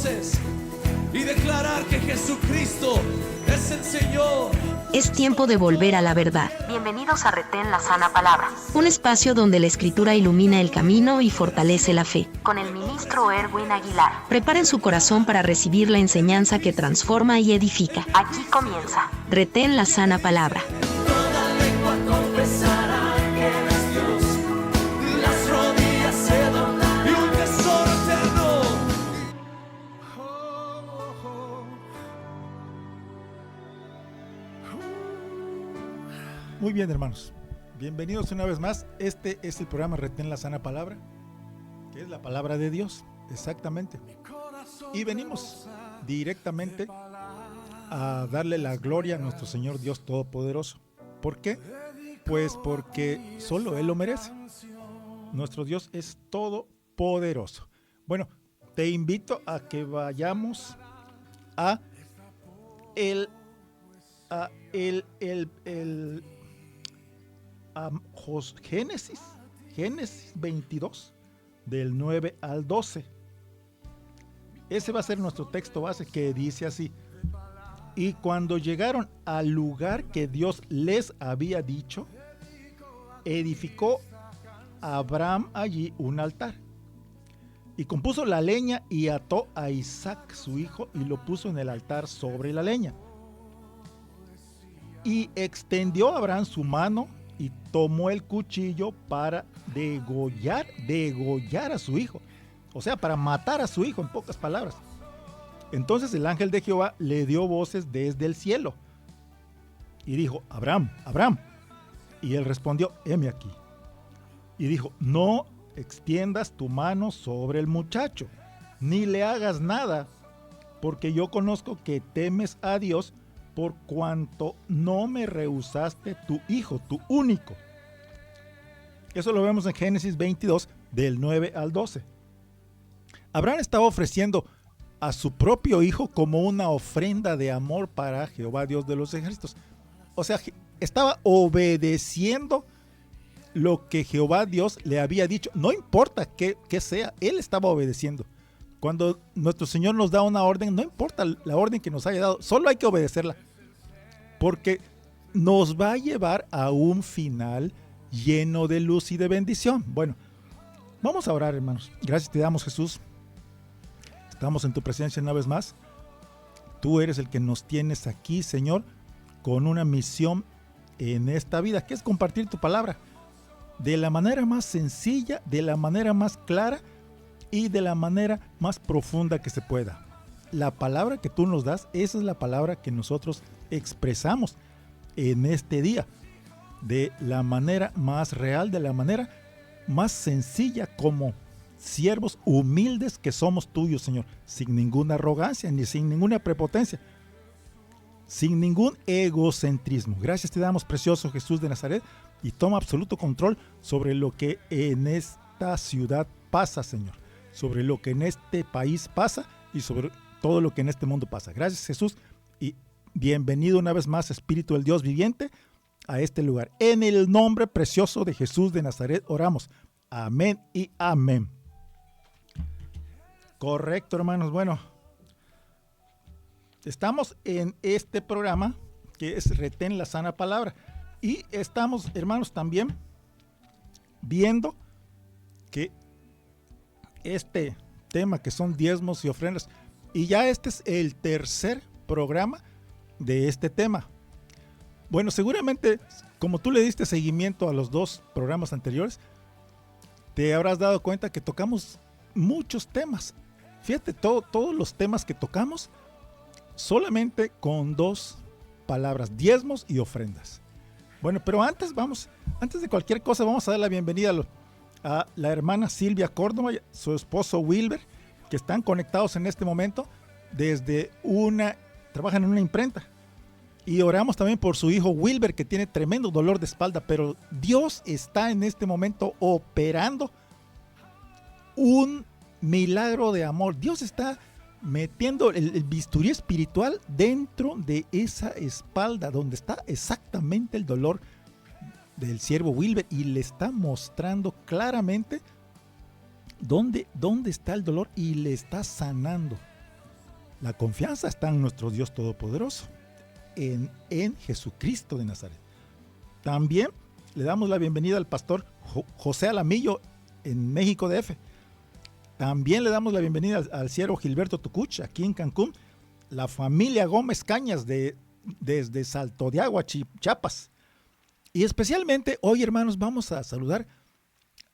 voces y declarar que Jesucristo es el Señor. Es tiempo de volver a la verdad. Bienvenidos a Retén la Sana Palabra, Un espacio donde la Escritura ilumina el camino y fortalece la fe. con el ministro Erwin Aguilar. Preparen su corazón para recibir la enseñanza que transforma y edifica. Aquí comienza. Retén la sana palabra. Toda lengua confesará que Él es Dios. Las rodillas se doblarán y un tesoro eterno. Muy bien, hermanos, bienvenidos una vez más. Este es el programa Retén la Sana Palabra, que es la palabra de Dios, exactamente. Y venimos directamente a darle la gloria a nuestro Señor Dios Todopoderoso. ¿Por qué? Pues porque solo Él lo merece. Nuestro Dios es todopoderoso. Bueno, te invito a que vayamos a Génesis 22, del 9 al 12. Ese va a ser nuestro texto base, que dice así: y cuando llegaron al lugar que Dios les había dicho, edificó Abraham allí un altar, y compuso la leña y ató a Isaac su hijo y lo puso en el altar sobre la leña. Y extendió Abraham su mano y tomó el cuchillo para degollar a su hijo. O sea, para matar a su hijo, en pocas palabras. Entonces el ángel de Jehová le dio voces desde el cielo y dijo: Abraham, Abraham. Y él respondió: heme aquí. Y dijo: no extiendas tu mano sobre el muchacho, ni le hagas nada, porque yo conozco que temes a Dios, por cuanto no me rehusaste tu hijo, tu único. Eso lo vemos en Génesis 22, del 9 al 12. Abraham estaba ofreciendo a su propio hijo como una ofrenda de amor para Jehová, Dios de los ejércitos. O sea, estaba obedeciendo lo que Jehová Dios le había dicho. No importa qué sea, él estaba obedeciendo. Cuando nuestro Señor nos da una orden, no importa la orden que nos haya dado, solo hay que obedecerla, porque nos va a llevar a un final lleno de luz y de bendición. Bueno, vamos a orar, hermanos. Gracias te damos, Jesús. Estamos en tu presencia una vez más. Tú eres el que nos tienes aquí, Señor, con una misión en esta vida, que es compartir tu palabra de la manera más sencilla, de la manera más clara y de la manera más profunda que se pueda. La palabra que tú nos das, esa es la palabra que nosotros expresamos en este día, de la manera más real, de la manera más sencilla, como siervos humildes que somos tuyos, Señor, sin ninguna arrogancia ni sin ninguna prepotencia, sin ningún egocentrismo. Gracias te damos, precioso Jesús de Nazaret, y toma absoluto control sobre lo que en esta ciudad pasa, Señor, sobre lo que en este país pasa y sobre todo lo que en este mundo pasa. Gracias, Jesús, y bienvenido una vez más, Espíritu del Dios viviente, a este lugar. En el nombre precioso de Jesús de Nazaret oramos. Amén y amén. Correcto, hermanos. Bueno, estamos en este programa que es Retén la Sana Palabra. Y estamos, hermanos, también viendo que este tema, que son diezmos y ofrendas, y ya este es el tercer programa de este tema. Bueno, seguramente, como tú le diste seguimiento a los dos programas anteriores, te habrás dado cuenta que tocamos muchos temas. Fíjate, todos los temas que tocamos solamente con dos palabras: diezmos y ofrendas. Bueno, pero antes de cualquier cosa, vamos a dar la bienvenida a la hermana Silvia Córdoba y su esposo Wilber, que están conectados en este momento trabajan en una imprenta. Y oramos también por su hijo Wilber, que tiene tremendo dolor de espalda, pero Dios está en este momento operando un milagro de amor. Dios está metiendo el bisturí espiritual dentro de esa espalda donde está exactamente el dolor del siervo Wilber, y le está mostrando claramente dónde está el dolor y le está sanando. La confianza está en nuestro Dios Todopoderoso, en Jesucristo de Nazaret. También le damos la bienvenida al pastor José Alamillo en México DF. También le damos la bienvenida al siervo Gilberto Tucuch aquí en Cancún. La familia Gómez Cañas desde Salto de Agua, Chiapas. Y especialmente hoy, hermanos, vamos a saludar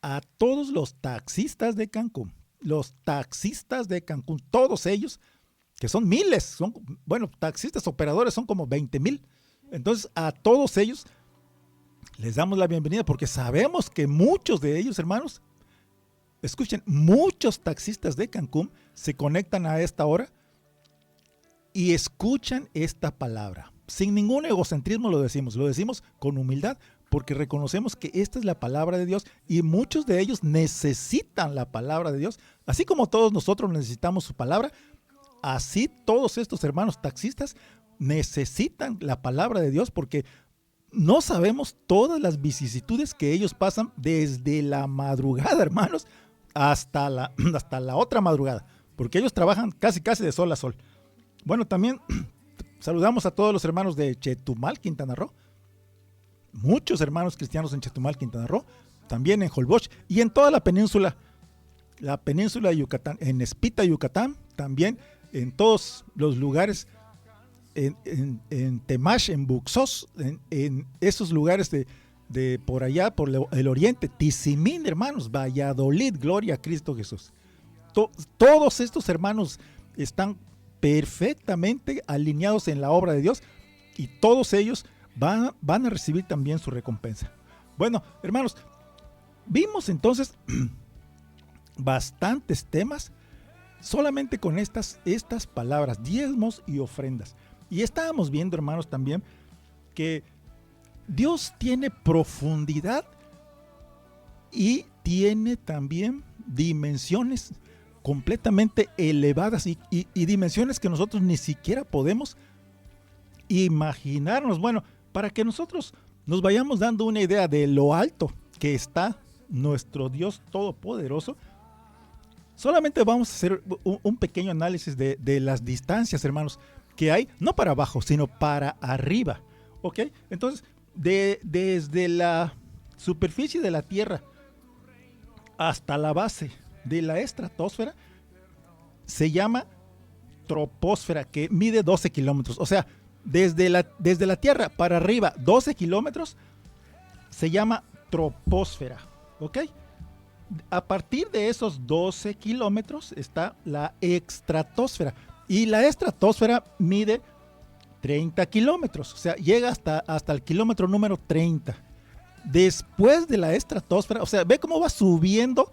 a todos los taxistas de Cancún. Los taxistas de Cancún, todos ellos, que son miles, taxistas operadores son como 20,000. Entonces, a todos ellos les damos la bienvenida porque sabemos que muchos de ellos, hermanos, escuchen, muchos taxistas de Cancún se conectan a esta hora y escuchan esta palabra. Sin ningún egocentrismo lo decimos con humildad, porque reconocemos que esta es la palabra de Dios y muchos de ellos necesitan la palabra de Dios. Así como todos nosotros necesitamos su palabra, así todos estos hermanos taxistas necesitan la palabra de Dios, porque no sabemos todas las vicisitudes que ellos pasan desde la madrugada, hermanos, hasta la otra madrugada, porque ellos trabajan casi de sol a sol. Bueno, también saludamos a todos los hermanos de Chetumal, Quintana Roo. Muchos hermanos cristianos en Chetumal, Quintana Roo, también en Holbox y en toda la península de Yucatán, en Espita, Yucatán, también en todos los lugares, en Temash, en Buxos, en esos lugares de por allá, por el oriente, Tizimín, hermanos, Valladolid, gloria a Cristo Jesús. Todos estos hermanos están perfectamente alineados en la obra de Dios y todos ellos van a recibir también su recompensa. Bueno, hermanos, vimos entonces bastantes temas solamente con estas palabras, diezmos y ofrendas. Y estábamos viendo, hermanos, también que Dios tiene profundidad y tiene también dimensiones completamente elevadas y dimensiones que nosotros ni siquiera podemos imaginarnos. Bueno, para que nosotros nos vayamos dando una idea de lo alto que está nuestro Dios Todopoderoso, solamente vamos a hacer un pequeño análisis de las distancias, hermanos, que hay, no para abajo, sino para arriba. ¿Ok? Entonces, desde la superficie de la Tierra hasta la base de la estratosfera se llama troposfera, que mide 12 kilómetros. O sea, desde la Tierra para arriba, 12 kilómetros, se llama troposfera. ¿Ok? A partir de esos 12 kilómetros está la estratosfera. Y la estratosfera mide 30 kilómetros. O sea, llega hasta el kilómetro número 30. Después de la estratosfera, o sea, ve cómo va subiendo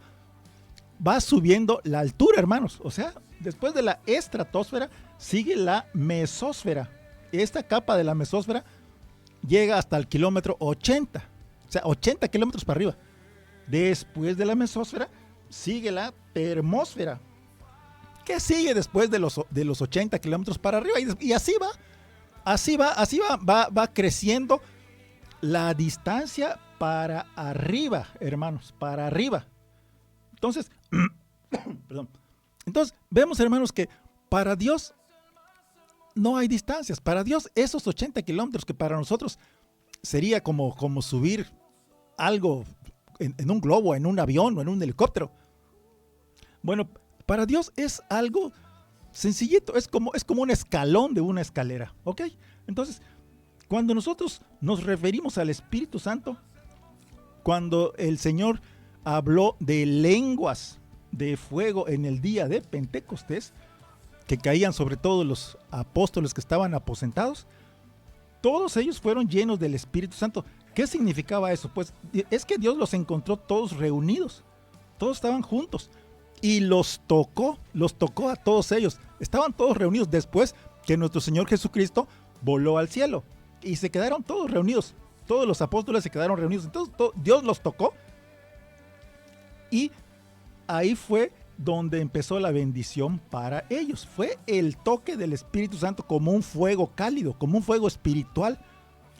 la altura, hermanos. O sea, después de la estratosfera sigue la mesósfera. Esta capa de la mesósfera llega hasta el kilómetro 80. O sea, 80 kilómetros para arriba. Después de la mesósfera sigue la termósfera, que sigue después de los 80 kilómetros para arriba. Y así va creciendo la distancia para arriba, hermanos, para arriba. Entonces, Entonces, vemos, hermanos, que para Dios no hay distancias. Para Dios, esos 80 kilómetros que para nosotros sería como subir algo en un globo, en un avión o en un helicóptero. Bueno, para Dios es algo sencillito, es como un escalón de una escalera, ¿ok? Entonces, cuando nosotros nos referimos al Espíritu Santo, cuando el Señor habló de lenguas de fuego en el día de Pentecostés, que caían sobre todos los apóstoles que estaban aposentados, todos ellos fueron llenos del Espíritu Santo. ¿Qué significaba eso? Pues es que Dios los encontró todos reunidos, todos estaban juntos y los tocó a todos ellos. Estaban todos reunidos después que nuestro Señor Jesucristo voló al cielo y se quedaron todos reunidos. Todos los apóstoles se quedaron reunidos. Entonces Dios los tocó y ahí fue donde empezó la bendición para ellos. Fue el toque del Espíritu Santo como un fuego cálido, como un fuego espiritual,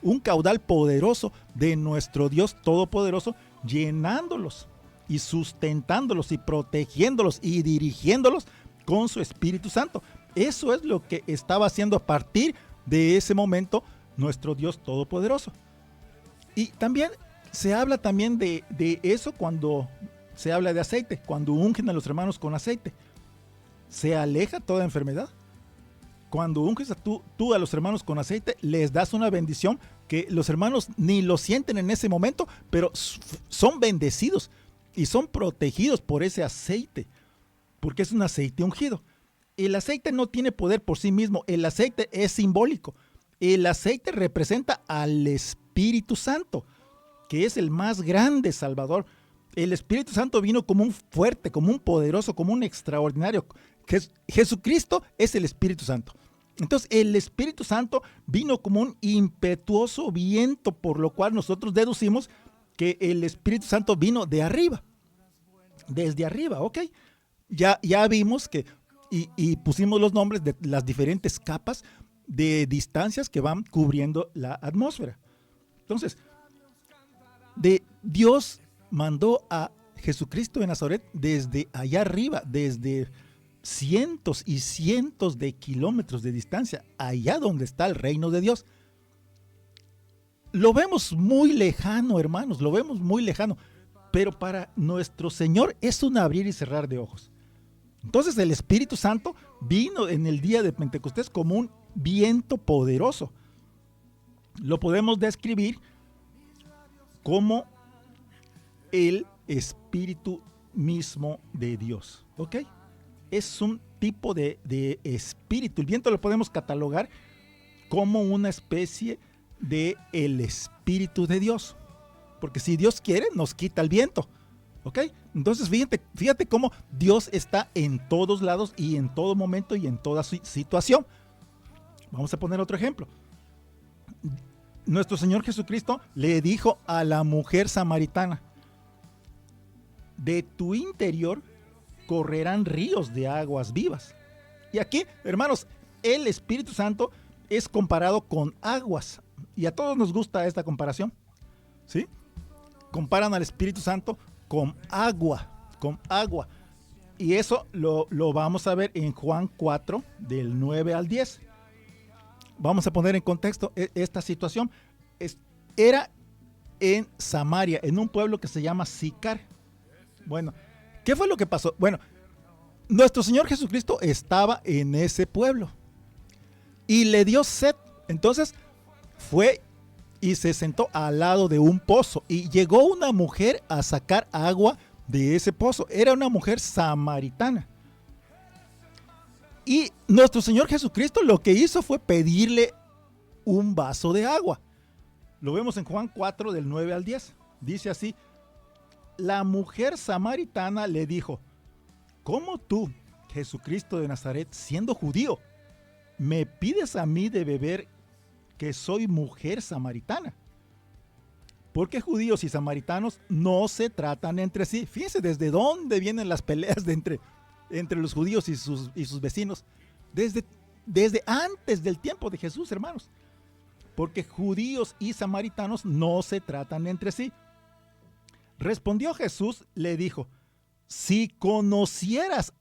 un caudal poderoso de nuestro Dios Todopoderoso, llenándolos y sustentándolos y protegiéndolos y dirigiéndolos con su Espíritu Santo. Eso es lo que estaba haciendo a partir de ese momento nuestro Dios Todopoderoso. Y también se habla también de eso cuando se habla de aceite, cuando ungen a los hermanos con aceite. Se aleja toda enfermedad. Cuando unges tú a los hermanos con aceite, les das una bendición que los hermanos ni lo sienten en ese momento, pero son bendecidos y son protegidos por ese aceite, porque es un aceite ungido. El aceite no tiene poder por sí mismo, el aceite es simbólico. El aceite representa al Espíritu Santo, que es el más grande Salvador. El Espíritu Santo vino como un fuerte, como un poderoso, como un extraordinario. Jesucristo es el Espíritu Santo. Entonces el Espíritu Santo vino como un impetuoso viento, por lo cual nosotros deducimos que el Espíritu Santo vino de arriba, desde arriba, ¿ok? Ya vimos que, y pusimos los nombres de las diferentes capas de distancias que van cubriendo la atmósfera. Entonces, Dios mandó a Jesucristo de Nazaret desde allá arriba, desde cientos y cientos de kilómetros de distancia, allá donde está el reino de Dios. Lo vemos muy lejano, hermanos, lo vemos muy lejano, pero para nuestro Señor es un abrir y cerrar de ojos. Entonces el Espíritu Santo vino en el día de Pentecostés como un viento poderoso. Lo podemos describir como el Espíritu mismo de Dios, ¿ok? Es un tipo de espíritu. El viento lo podemos catalogar como una especie de el Espíritu de Dios, porque si Dios quiere nos quita el viento, ¿ok? Entonces fíjate cómo Dios está en todos lados y en todo momento y en toda situación. Vamos a poner otro ejemplo. Nuestro Señor Jesucristo le dijo a la mujer samaritana: de tu interior correrán ríos de aguas vivas. Y aquí, hermanos, el Espíritu Santo es comparado con aguas. Y a todos nos gusta esta comparación, ¿sí? Comparan al Espíritu Santo con agua, Y eso lo vamos a ver en Juan 4, del 9 al 10. Vamos a poner en contexto esta situación. Era en Samaria, en un pueblo que se llama Sicar. Bueno, ¿qué fue lo que pasó? Bueno, nuestro Señor Jesucristo estaba en ese pueblo y le dio sed. Entonces fue y se sentó al lado de un pozo y llegó una mujer a sacar agua de ese pozo. Era una mujer samaritana. Y nuestro Señor Jesucristo lo que hizo fue pedirle un vaso de agua. Lo vemos en Juan 4 del 9 al 10. Dice así: la mujer samaritana le dijo: ¿cómo tú, Jesucristo de Nazaret, siendo judío, me pides a mí de beber, que soy mujer samaritana? Porque judíos y samaritanos no se tratan entre sí. Fíjense desde dónde vienen las peleas entre los judíos y sus vecinos. Desde antes del tiempo de Jesús, hermanos. Porque judíos y samaritanos no se tratan entre sí. Respondió Jesús, le dijo: si conocieras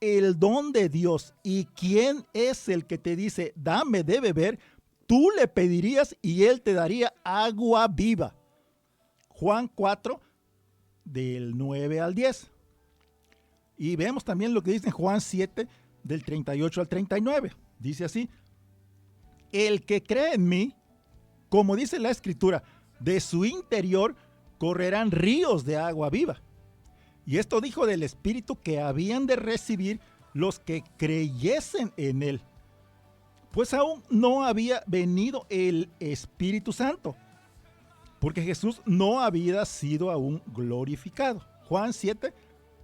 el don de Dios y quién es el que te dice dame de beber, tú le pedirías y él te daría agua viva. Juan 4 del 9 al 10. Y vemos también lo que dice en Juan 7 del 38 al 39. Dice así: el que cree en mí, como dice la Escritura, de su interior correrán ríos de agua viva. Y esto dijo del Espíritu que habían de recibir los que creyesen en él, pues aún no había venido el Espíritu Santo, porque Jesús no había sido aún glorificado. Juan 7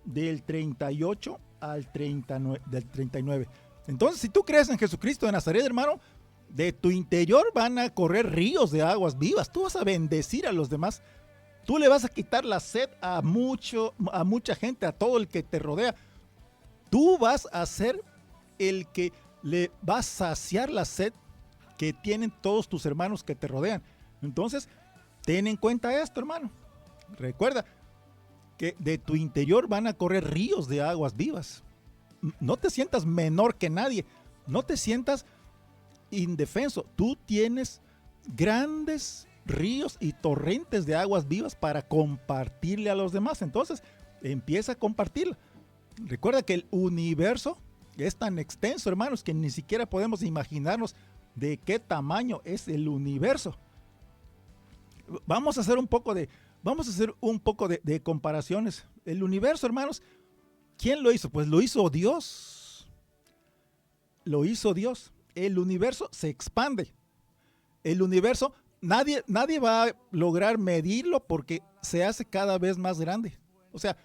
del 38 al 39. Entonces, si tú crees en Jesucristo de Nazaret, hermano, de tu interior van a correr ríos de aguas vivas. Tú vas a bendecir a los demás. Tú le vas a quitar la sed a mucha gente, a todo el que te rodea. Tú vas a ser el que le va a saciar la sed que tienen todos tus hermanos que te rodean. Entonces, ten en cuenta esto, hermano. Recuerda que de tu interior van a correr ríos de aguas vivas. No te sientas menor que nadie. No te sientas indefenso. Tú tienes grandes ríos y torrentes de aguas vivas para compartirle a los demás. Entonces, empieza a compartirla. Recuerda que el universo es tan extenso, hermanos, que ni siquiera podemos imaginarnos de qué tamaño es el universo. Vamos a hacer un poco de comparaciones. El universo, hermanos, ¿quién lo hizo? Pues lo hizo Dios. Lo hizo Dios. El universo se expande. El universo, nadie va a lograr medirlo porque se hace cada vez más grande. O sea,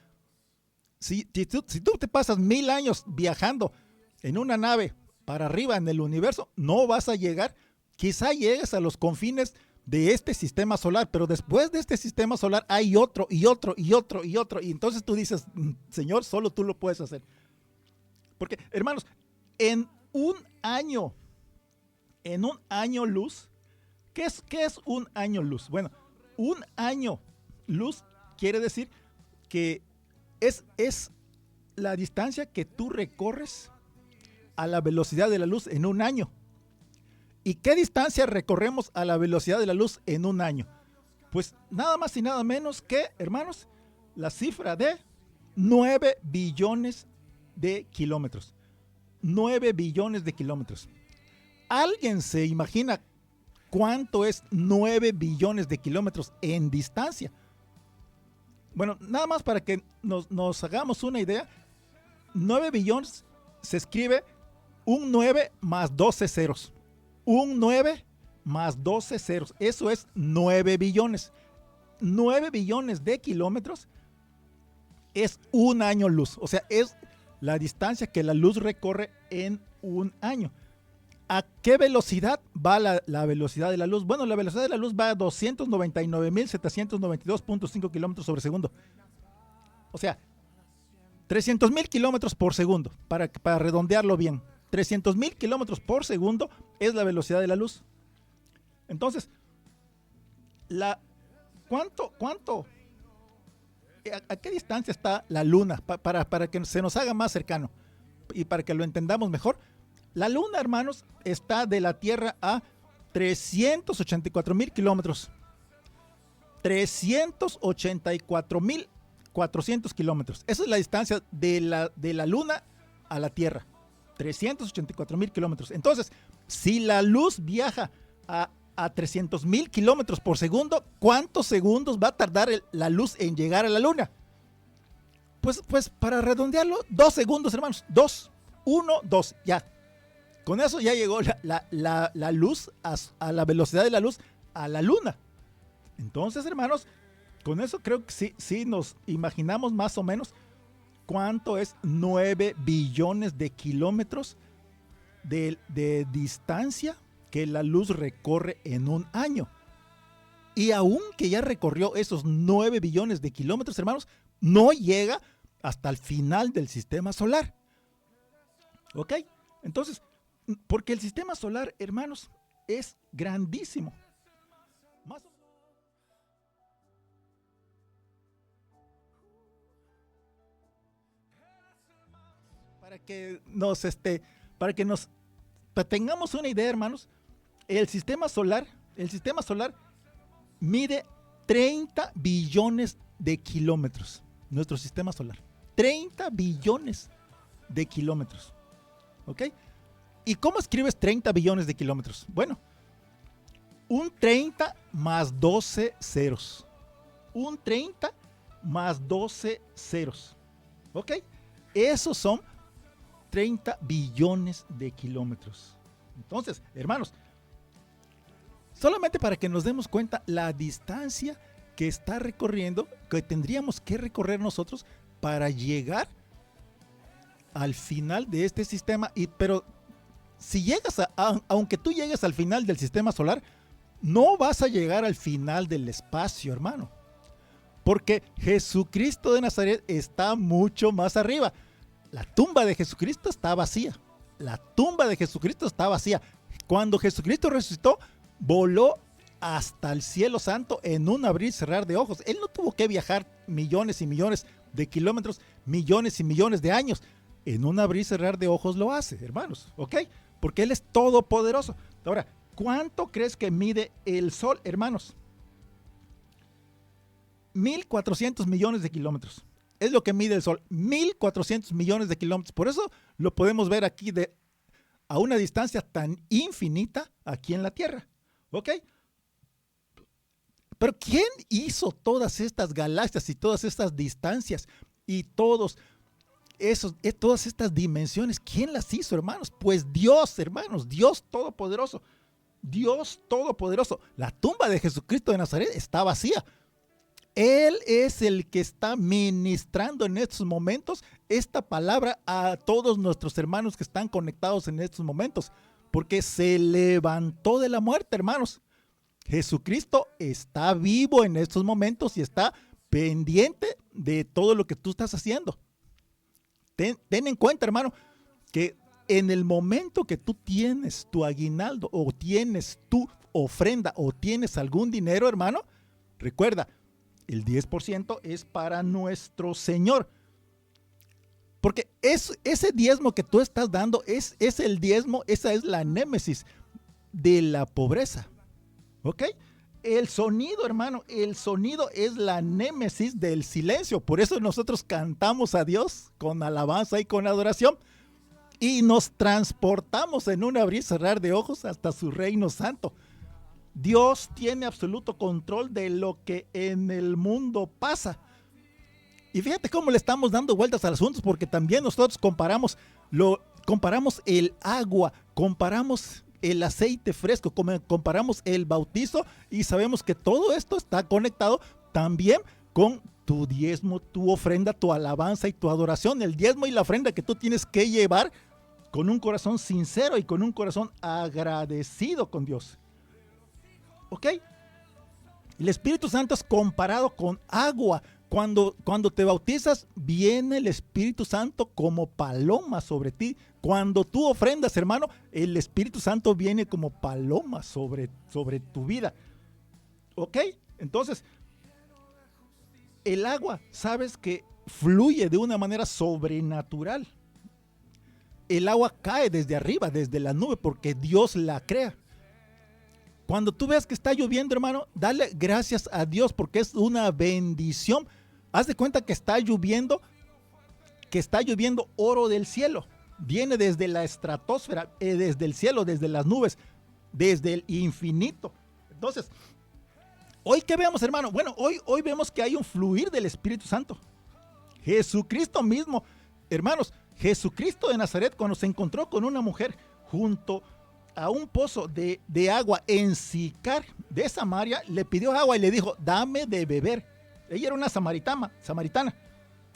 si tú te pasas 1000 años viajando en una nave para arriba en el universo, no vas a llegar. Quizá llegues a los confines de este sistema solar, pero después de este sistema solar hay otro y otro y otro y otro. Y entonces tú dices, Señor, solo tú lo puedes hacer. Porque, hermanos, en un año luz, ¿qué es un año luz? Bueno, un año luz quiere decir que es la distancia que tú recorres a la velocidad de la luz en un año. ¿Y qué distancia recorremos a la velocidad de la luz en un año? Pues nada más y nada menos que, hermanos, la cifra de 9 billones de kilómetros. 9 billones de kilómetros. ¿Alguien se imagina cuánto es 9 billones de kilómetros en distancia? Bueno, nada más para que nos hagamos una idea, 9 billones se escribe un 9 más 12 ceros. Un 9 más 12 ceros. Eso es 9 billones. 9 billones de kilómetros es un año luz. O sea, es la distancia que la luz recorre en un año. ¿A qué velocidad va la velocidad de la luz? Bueno, la velocidad de la luz va a 299.792.5 kilómetros sobre segundo. O sea, 300.000 kilómetros por segundo, para redondearlo bien. 300.000 kilómetros por segundo es la velocidad de la luz. Entonces, ¿cuánto? ¿A qué distancia está la luna? Para que se nos haga más cercano y para que lo entendamos mejor. La luna, hermanos, está de la Tierra a 384.000 kilómetros. 384.400 kilómetros. Esa es la distancia de la luna a la Tierra. 384.000 kilómetros. Entonces, si la luz viaja a 300.000 kilómetros por segundo, ¿cuántos segundos va a tardar la luz en llegar a la luna? Pues para redondearlo, 2 segundos, hermanos. 2, 1, 2, ya. Con eso ya llegó la luz a la velocidad de la luz a la luna. Entonces, hermanos, con eso creo que sí nos imaginamos más o menos cuánto es 9 billones de kilómetros de distancia que la luz recorre en un año. Y aunque ya recorrió esos 9 billones de kilómetros, hermanos, no llega hasta el final del sistema solar. ¿Ok? Entonces, porque el sistema solar, hermanos, es grandísimo. Para que tengamos una idea, hermanos, el sistema solar mide 30 billones de kilómetros. Nuestro sistema solar. 30 billones de kilómetros. ¿Ok? ¿Y cómo escribes 30 billones de kilómetros? Bueno, un 30 más 12 ceros. Un 30 más 12 ceros. ¿Ok? Esos son 30 billones de kilómetros. Entonces, hermanos, solamente para que nos demos cuenta la distancia que está recorriendo, que tendríamos que recorrer nosotros para llegar al final de este sistema. Pero si llegas aunque tú llegues al final del sistema solar, no vas a llegar al final del espacio, hermano. Porque Jesucristo de Nazaret está mucho más arriba. La tumba de Jesucristo está vacía. La tumba de Jesucristo está vacía. Cuando Jesucristo resucitó, voló hasta el cielo santo en un abrir y cerrar de ojos. Él no tuvo que viajar millones y millones de kilómetros, millones y millones de años. En un abrir y cerrar de ojos lo hace, hermanos. ¿Ok? porque Él es todopoderoso. Ahora, ¿cuánto crees que mide el sol, hermanos? 1.400 millones de kilómetros. Es lo que mide el sol, 1.400 millones de kilómetros. Por eso lo podemos ver aquí a una distancia tan infinita aquí en la Tierra. ¿Ok? Pero ¿quién hizo todas estas galaxias y todas estas distancias y todas estas dimensiones? ¿Quién las hizo, hermanos? Pues Dios, hermanos, Dios Todopoderoso. Dios Todopoderoso. La tumba de Jesucristo de Nazaret está vacía. Él es el que está ministrando en estos momentos esta palabra a todos nuestros hermanos que están conectados en estos momentos, porque se levantó de la muerte, hermanos. Jesucristo está vivo en estos momentos y está pendiente de todo lo que tú estás haciendo. Ten en cuenta, hermano, que en el momento que tú tienes tu aguinaldo o tienes tu ofrenda o tienes algún dinero, hermano, recuerda, el 10% es para nuestro Señor. Porque ese diezmo que tú estás dando es el diezmo, esa es la némesis de la pobreza. ¿Ok? El sonido, hermano, el sonido es la némesis del silencio. Por eso nosotros cantamos a Dios con alabanza y con adoración. Y nos transportamos en un abrir y cerrar de ojos hasta su reino santo. Dios tiene absoluto control de lo que en el mundo pasa. Y fíjate cómo le estamos dando vueltas al asunto, porque también nosotros comparamos el agua, comparamos el aceite fresco, comparamos el bautizo y sabemos que todo esto está conectado también con tu diezmo, tu ofrenda, tu alabanza y tu adoración. El diezmo y la ofrenda que tú tienes que llevar con un corazón sincero y con un corazón agradecido con Dios. ¿Ok? El Espíritu Santo es comparado con agua. Cuando te bautizas, viene el Espíritu Santo como paloma sobre ti. Cuando tú ofrendas, hermano, el Espíritu Santo viene como paloma sobre tu vida. ¿Ok? Entonces, el agua, sabes que fluye de una manera sobrenatural. El agua cae desde arriba, desde la nube, porque Dios la crea. Cuando tú veas que está lloviendo, hermano, dale gracias a Dios porque es una bendición. Haz de cuenta que está lloviendo oro del cielo. Viene desde la estratosfera, desde el cielo, desde las nubes, desde el infinito. Entonces, ¿hoy qué vemos, hermano? Bueno, hoy vemos que hay un fluir del Espíritu Santo. Jesucristo mismo, hermanos, Jesucristo de Nazaret, cuando se encontró con una mujer junto a un pozo de agua en Sicar de Samaria, le pidió agua y le dijo, dame de beber. Ella era una samaritana.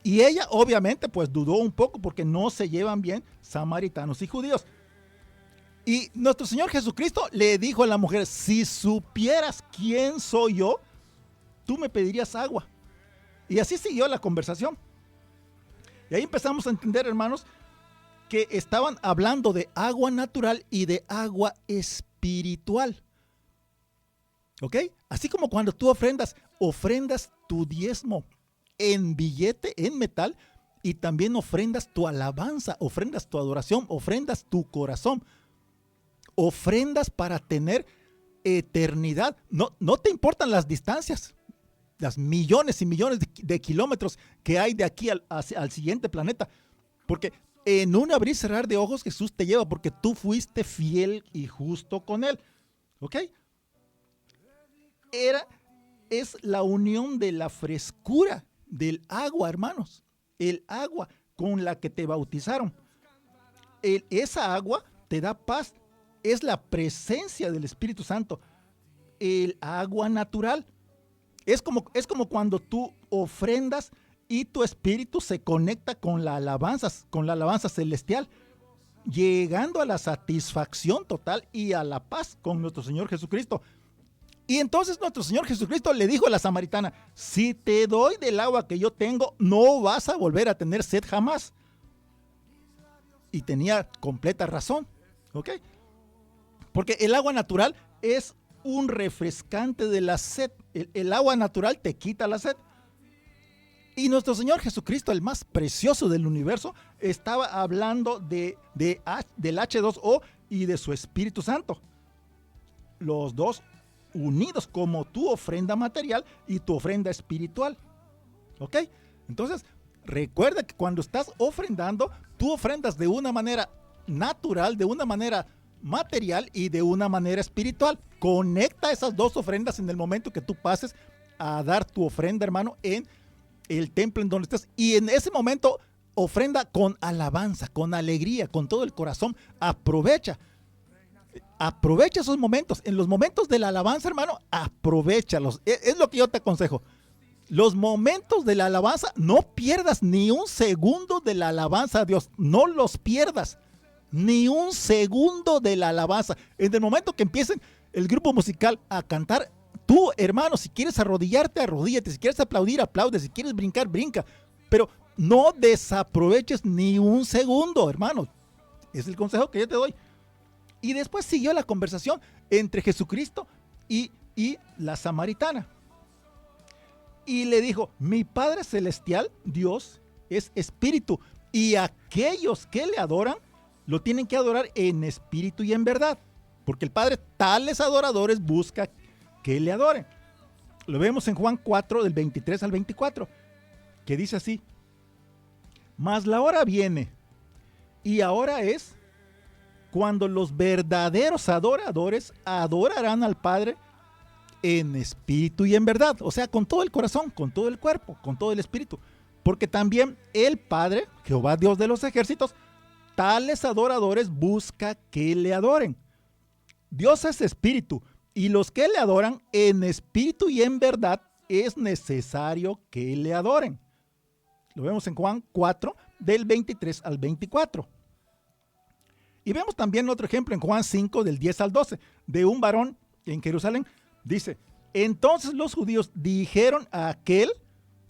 Y ella obviamente pues dudó un poco porque no se llevan bien samaritanos y judíos. Y nuestro Señor Jesucristo le dijo a la mujer, si supieras quién soy yo, tú me pedirías agua. Y así siguió la conversación. Y ahí empezamos a entender, hermanos, que estaban hablando de agua natural y de agua espiritual. ¿Ok? Así como cuando tú ofrendas tu diezmo en billete, en metal, y también ofrendas tu alabanza, ofrendas tu adoración, ofrendas tu corazón, ofrendas para tener eternidad. No te importan las distancias, las millones y millones de kilómetros que hay de aquí al siguiente planeta, porque en un abrir y cerrar de ojos Jesús te lleva porque tú fuiste fiel y justo con Él. ¿Ok? Es la unión de la frescura del agua, hermanos. El agua con la que te bautizaron. Esa agua te da paz. Es la presencia del Espíritu Santo. El agua natural. Es como cuando tú ofrendas y tu espíritu se conecta con la alabanza celestial, llegando a la satisfacción total y a la paz con nuestro Señor Jesucristo. Y entonces nuestro Señor Jesucristo le dijo a la samaritana, si te doy del agua que yo tengo, no vas a volver a tener sed jamás. Y tenía completa razón, ¿ok? Porque el agua natural es un refrescante de la sed. El agua natural te quita la sed. Y nuestro Señor Jesucristo, el más precioso del universo, estaba hablando del H2O, y de su Espíritu Santo. Los dos unidos como tu ofrenda material y tu ofrenda espiritual. ¿Ok? Entonces, recuerda que cuando estás ofrendando, tú ofrendas de una manera natural, de una manera material y de una manera espiritual. Conecta esas dos ofrendas en el momento que tú pases a dar tu ofrenda, hermano, en el templo en donde estés. Y en ese momento, ofrenda con alabanza, con alegría, con todo el corazón. Aprovecha esos momentos. En los momentos de la alabanza, hermano, aprovéchalos. Es lo que yo te aconsejo. Los momentos de la alabanza, no pierdas ni un segundo de la alabanza a Dios. No los pierdas. Ni un segundo de la alabanza. En el momento que empiecen el grupo musical a cantar, tú, hermano, si quieres arrodillarte, arrodíllate. Si quieres aplaudir, aplaude. Si quieres brincar, brinca. Pero no desaproveches ni un segundo, hermano. Es el consejo que yo te doy. Y después siguió la conversación entre Jesucristo y la samaritana. Y le dijo, mi Padre Celestial, Dios, es espíritu. Y aquellos que le adoran, lo tienen que adorar en espíritu y en verdad. Porque el Padre tales adoradores busca que le adoren. Lo vemos en Juan 4, del 23 al 24, que dice así. Mas la hora viene, y ahora es, cuando los verdaderos adoradores adorarán al Padre en espíritu y en verdad. O sea, con todo el corazón, con todo el cuerpo, con todo el espíritu. Porque también el Padre, Jehová Dios de los ejércitos, tales adoradores busca que le adoren. Dios es espíritu, y los que le adoran en espíritu y en verdad es necesario que le adoren. Lo vemos en Juan 4, del 23 al 24. Y vemos también otro ejemplo en Juan 5, del 10 al 12, de un varón en Jerusalén. Dice, entonces los judíos dijeron a aquel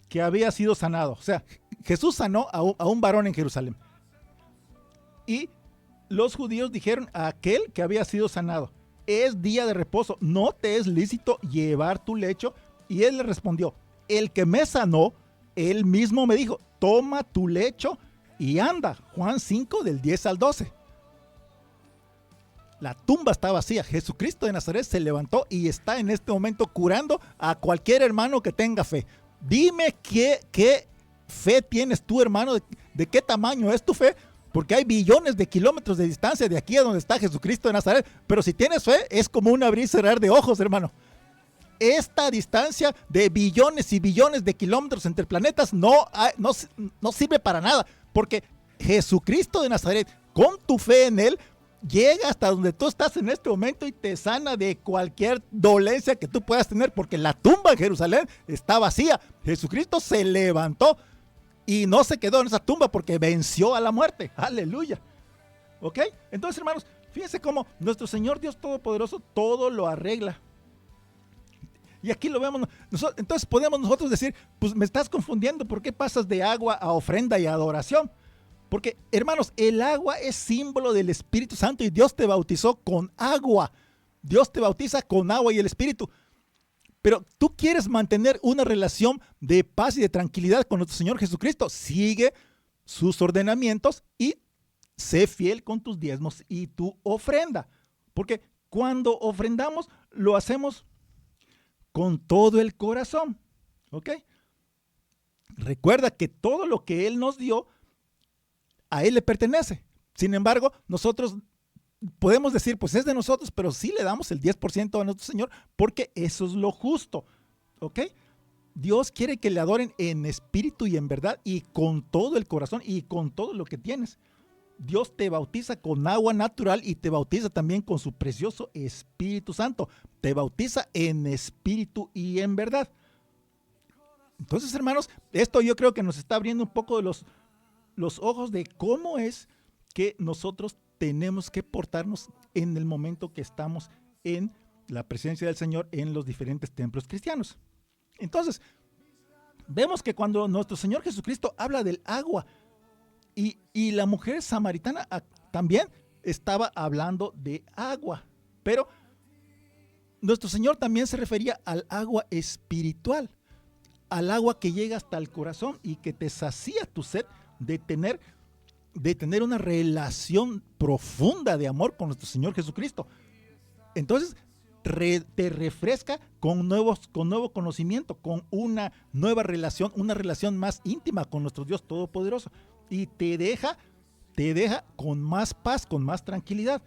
que había sido sanado. O sea, Jesús sanó a un varón en Jerusalén. Y los judíos dijeron a aquel que había sido sanado, es día de reposo, no te es lícito llevar tu lecho. Y él le respondió, el que me sanó, él mismo me dijo, toma tu lecho y anda. Juan 5, del 10 al 12. La tumba está vacía. Jesucristo de Nazaret se levantó y está en este momento curando a cualquier hermano que tenga fe. Dime qué fe tienes tú, hermano, de qué tamaño es tu fe, porque hay billones de kilómetros de distancia de aquí a donde está Jesucristo de Nazaret. Pero si tienes fe, es como un abrir y cerrar de ojos, hermano. Esta distancia de billones y billones de kilómetros entre planetas no sirve para nada, porque Jesucristo de Nazaret, con tu fe en Él, llega hasta donde tú estás en este momento y te sana de cualquier dolencia que tú puedas tener, porque la tumba en Jerusalén está vacía. Jesucristo se levantó y no se quedó en esa tumba porque venció a la muerte. Aleluya. ¿Ok? Entonces, hermanos, fíjense cómo nuestro Señor Dios Todopoderoso todo lo arregla. Y aquí lo vemos. Entonces podemos nosotros decir, pues me estás confundiendo, ¿por qué pasas de agua a ofrenda y adoración? Porque, hermanos, el agua es símbolo del Espíritu Santo y Dios te bautizó con agua. Dios te bautiza con agua y el Espíritu. Pero tú quieres mantener una relación de paz y de tranquilidad con nuestro Señor Jesucristo. Sigue sus ordenamientos y sé fiel con tus diezmos y tu ofrenda. Porque cuando ofrendamos, lo hacemos con todo el corazón. ¿Ok? Recuerda que todo lo que Él nos dio, a Él le pertenece. Sin embargo, nosotros podemos decir, pues es de nosotros, pero sí le damos el 10% a nuestro Señor, porque eso es lo justo. ¿Ok? Dios quiere que le adoren en espíritu y en verdad, y con todo el corazón, y con todo lo que tienes. Dios te bautiza con agua natural y te bautiza también con su precioso Espíritu Santo. Te bautiza en espíritu y en verdad. Entonces, hermanos, esto yo creo que nos está abriendo un poco de los ojos de cómo es que nosotros tenemos que portarnos en el momento que estamos en la presencia del Señor en los diferentes templos cristianos. Entonces, vemos que cuando nuestro Señor Jesucristo habla del agua y la mujer samaritana también estaba hablando de agua, pero nuestro Señor también se refería al agua espiritual, al agua que llega hasta el corazón y que te sacía tu sed de tener de tener una relación profunda de amor con nuestro Señor Jesucristo. Entonces, te refresca con nuevo conocimiento, con una nueva relación, una relación más íntima con nuestro Dios Todopoderoso. Y te deja con más paz, con más tranquilidad.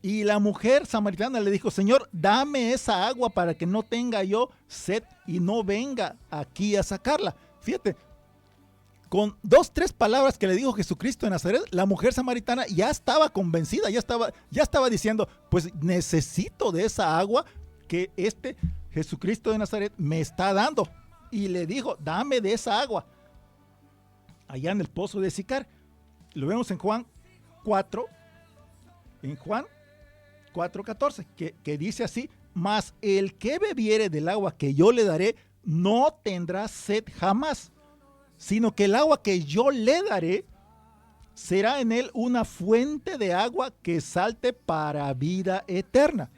Y la mujer samaritana le dijo: Señor, dame esa agua para que no tenga yo sed y no venga aquí a sacarla. Fíjate, con 2, 3 palabras que le dijo Jesucristo de Nazaret, la mujer samaritana ya estaba convencida, ya estaba diciendo: pues necesito de esa agua que este Jesucristo de Nazaret me está dando. Y le dijo: dame de esa agua. Allá en el pozo de Sicar. Lo vemos en Juan 4, en Juan 4:14, que dice así: mas el que bebiere del agua que yo le daré no tendrá sed jamás, sino que el agua que yo le daré será en él una fuente de agua que salte para vida eterna.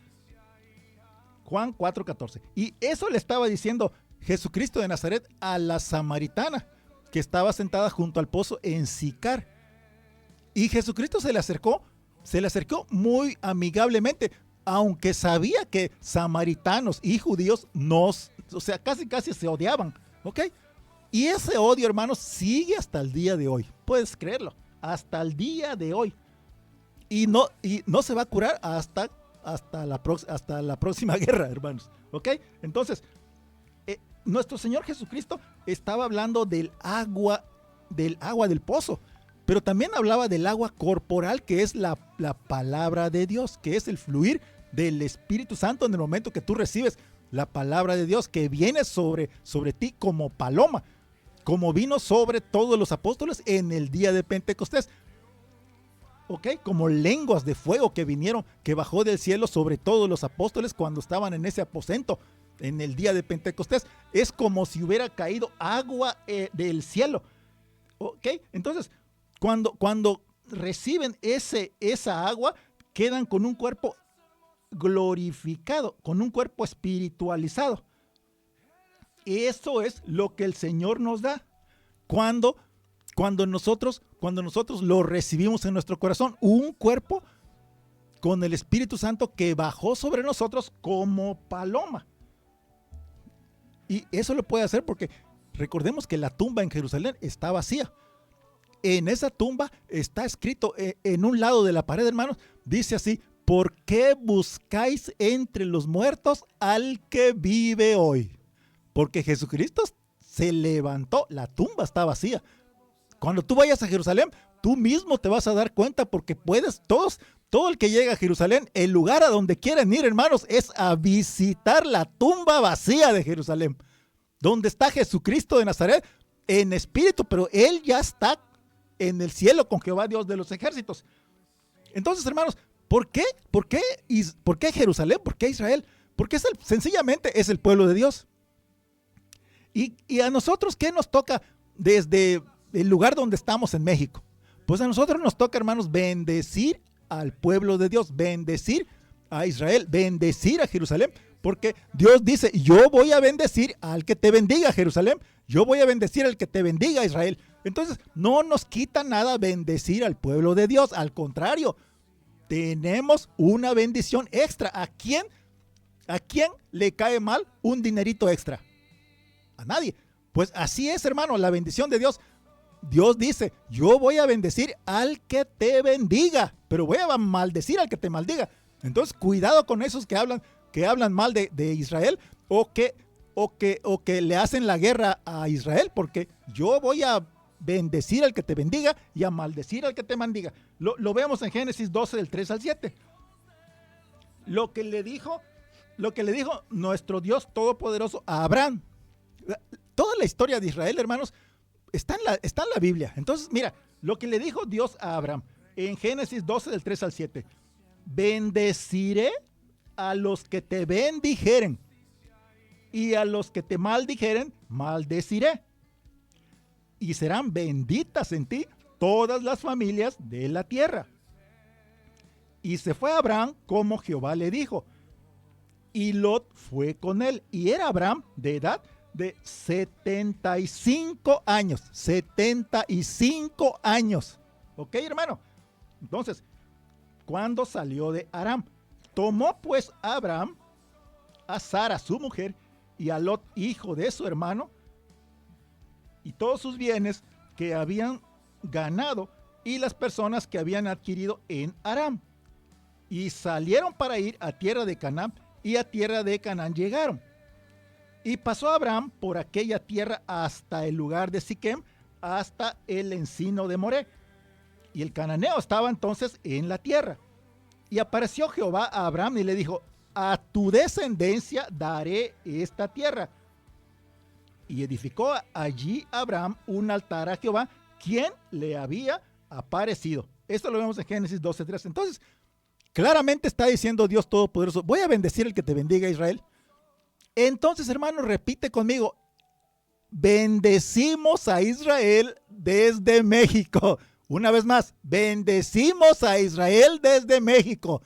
Juan 4:14. Y eso le estaba diciendo Jesucristo de Nazaret a la samaritana que estaba sentada junto al pozo en Sicar. Y Jesucristo se le acercó muy amigablemente, aunque sabía que samaritanos y judíos casi se odiaban, ¿ok? Y ese odio, hermanos, sigue hasta el día de hoy. Puedes creerlo, hasta el día de hoy. Y no se va a curar hasta la próxima guerra, hermanos, ¿ok? Entonces, nuestro Señor Jesucristo estaba hablando del agua del pozo. Pero también hablaba del agua corporal, que es la palabra de Dios, que es el fluir del Espíritu Santo en el momento que tú recibes la palabra de Dios, que viene sobre ti como paloma, como vino sobre todos los apóstoles en el día de Pentecostés. ¿Ok? Como lenguas de fuego que bajó del cielo sobre todos los apóstoles cuando estaban en ese aposento en el día de Pentecostés. Es como si hubiera caído agua del cielo. ¿Ok? Entonces, cuando reciben esa agua, quedan con un cuerpo glorificado, con un cuerpo espiritualizado. Eso es lo que el Señor nos da cuando nosotros lo recibimos en nuestro corazón, un cuerpo con el Espíritu Santo que bajó sobre nosotros como paloma. Y eso lo puede hacer porque recordemos que la tumba en Jerusalén está vacía. En esa tumba está escrito en un lado de la pared, hermanos, dice así: ¿por qué buscáis entre los muertos al que vive hoy? Porque Jesucristo se levantó, la tumba está vacía. Cuando tú vayas a Jerusalén, tú mismo te vas a dar cuenta, porque todo el que llega a Jerusalén, el lugar a donde quieren ir, hermanos, es a visitar la tumba vacía de Jerusalén, donde está Jesucristo de Nazaret en espíritu, pero Él ya está en el cielo con Jehová Dios de los ejércitos. Entonces, hermanos, ¿por qué Jerusalén? ¿Por qué Israel? Porque sencillamente es el pueblo de Dios. Y a nosotros, ¿qué nos toca desde el lugar donde estamos en México? Pues a nosotros nos toca, hermanos, bendecir al pueblo de Dios, bendecir a Israel, bendecir a Jerusalén, porque Dios dice: yo voy a bendecir al que te bendiga, Jerusalén, yo voy a bendecir al que te bendiga, Israel. Entonces, no nos quita nada bendecir al pueblo de Dios, al contrario, tenemos una bendición extra. ¿A quién le cae mal un dinerito extra? A nadie. Pues así es, hermano, la bendición de Dios. Dios dice: yo voy a bendecir al que te bendiga, pero voy a maldecir al que te maldiga. Entonces, cuidado con esos que hablan mal de Israel o que le hacen la guerra a Israel, porque yo voy a bendecir al que te bendiga y a maldecir al que te maldiga. Lo vemos en Génesis 12, del 3 al 7. Lo que le dijo nuestro Dios Todopoderoso a Abraham. Toda la historia de Israel, hermanos, está en la Biblia. Entonces, mira, lo que le dijo Dios a Abraham en Génesis 12, del 3 al 7. Bendeciré a los que te bendijeren, y a los que te maldijeren, maldeciré. Y serán benditas en ti todas las familias de la tierra. Y se fue Abraham como Jehová le dijo, y Lot fue con él. Y era Abraham de edad de 75 años. 75 años. ¿Ok, hermano? Entonces, ¿cuándo salió de Aram? Tomó pues Abraham a Sara, su mujer, y a Lot, hijo de su hermano, y todos sus bienes que habían ganado y las personas que habían adquirido en Aram. Y salieron para ir a tierra de Canaán, y a tierra de Canaán llegaron. Y pasó Abraham por aquella tierra hasta el lugar de Siquem, hasta el encino de Moré. Y el cananeo estaba entonces en la tierra. Y apareció Jehová a Abraham y le dijo: a tu descendencia daré esta tierra. Y edificó allí Abraham un altar a Jehová, quien le había aparecido. Esto lo vemos en Génesis 12:3. Entonces, claramente está diciendo Dios Todopoderoso: voy a bendecir el que te bendiga, Israel. Entonces, hermano, repite conmigo: bendecimos a Israel desde México. Una vez más, bendecimos a Israel desde México.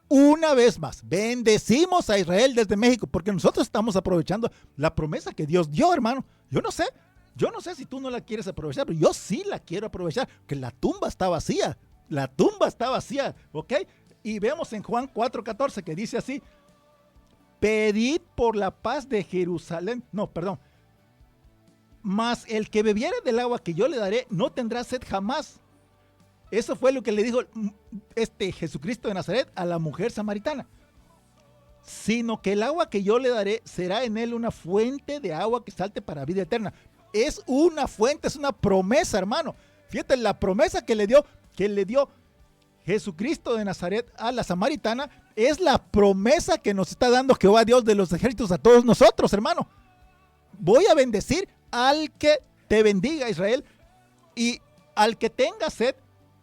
Una vez más, bendecimos a Israel desde México, porque nosotros estamos aprovechando la promesa que Dios dio, hermano. Yo no sé si tú no la quieres aprovechar, pero yo sí la quiero aprovechar, porque la tumba está vacía. La tumba está vacía, ¿ok? Y vemos en Juan 4:14 que dice así: pedid por la paz de Jerusalén. No, perdón. Mas el que bebiere del agua que yo le daré no tendrá sed jamás. Eso fue lo que le dijo Jesucristo de Nazaret a la mujer samaritana. Sino que el agua que yo le daré será en él una fuente de agua que salte para vida eterna. Es una fuente, es una promesa, hermano. Fíjate, la promesa que le dio Jesucristo de Nazaret a la samaritana es la promesa que nos está dando Jehová Dios de los ejércitos a todos nosotros, hermano. Voy a bendecir al que te bendiga, Israel, y al que tenga sed,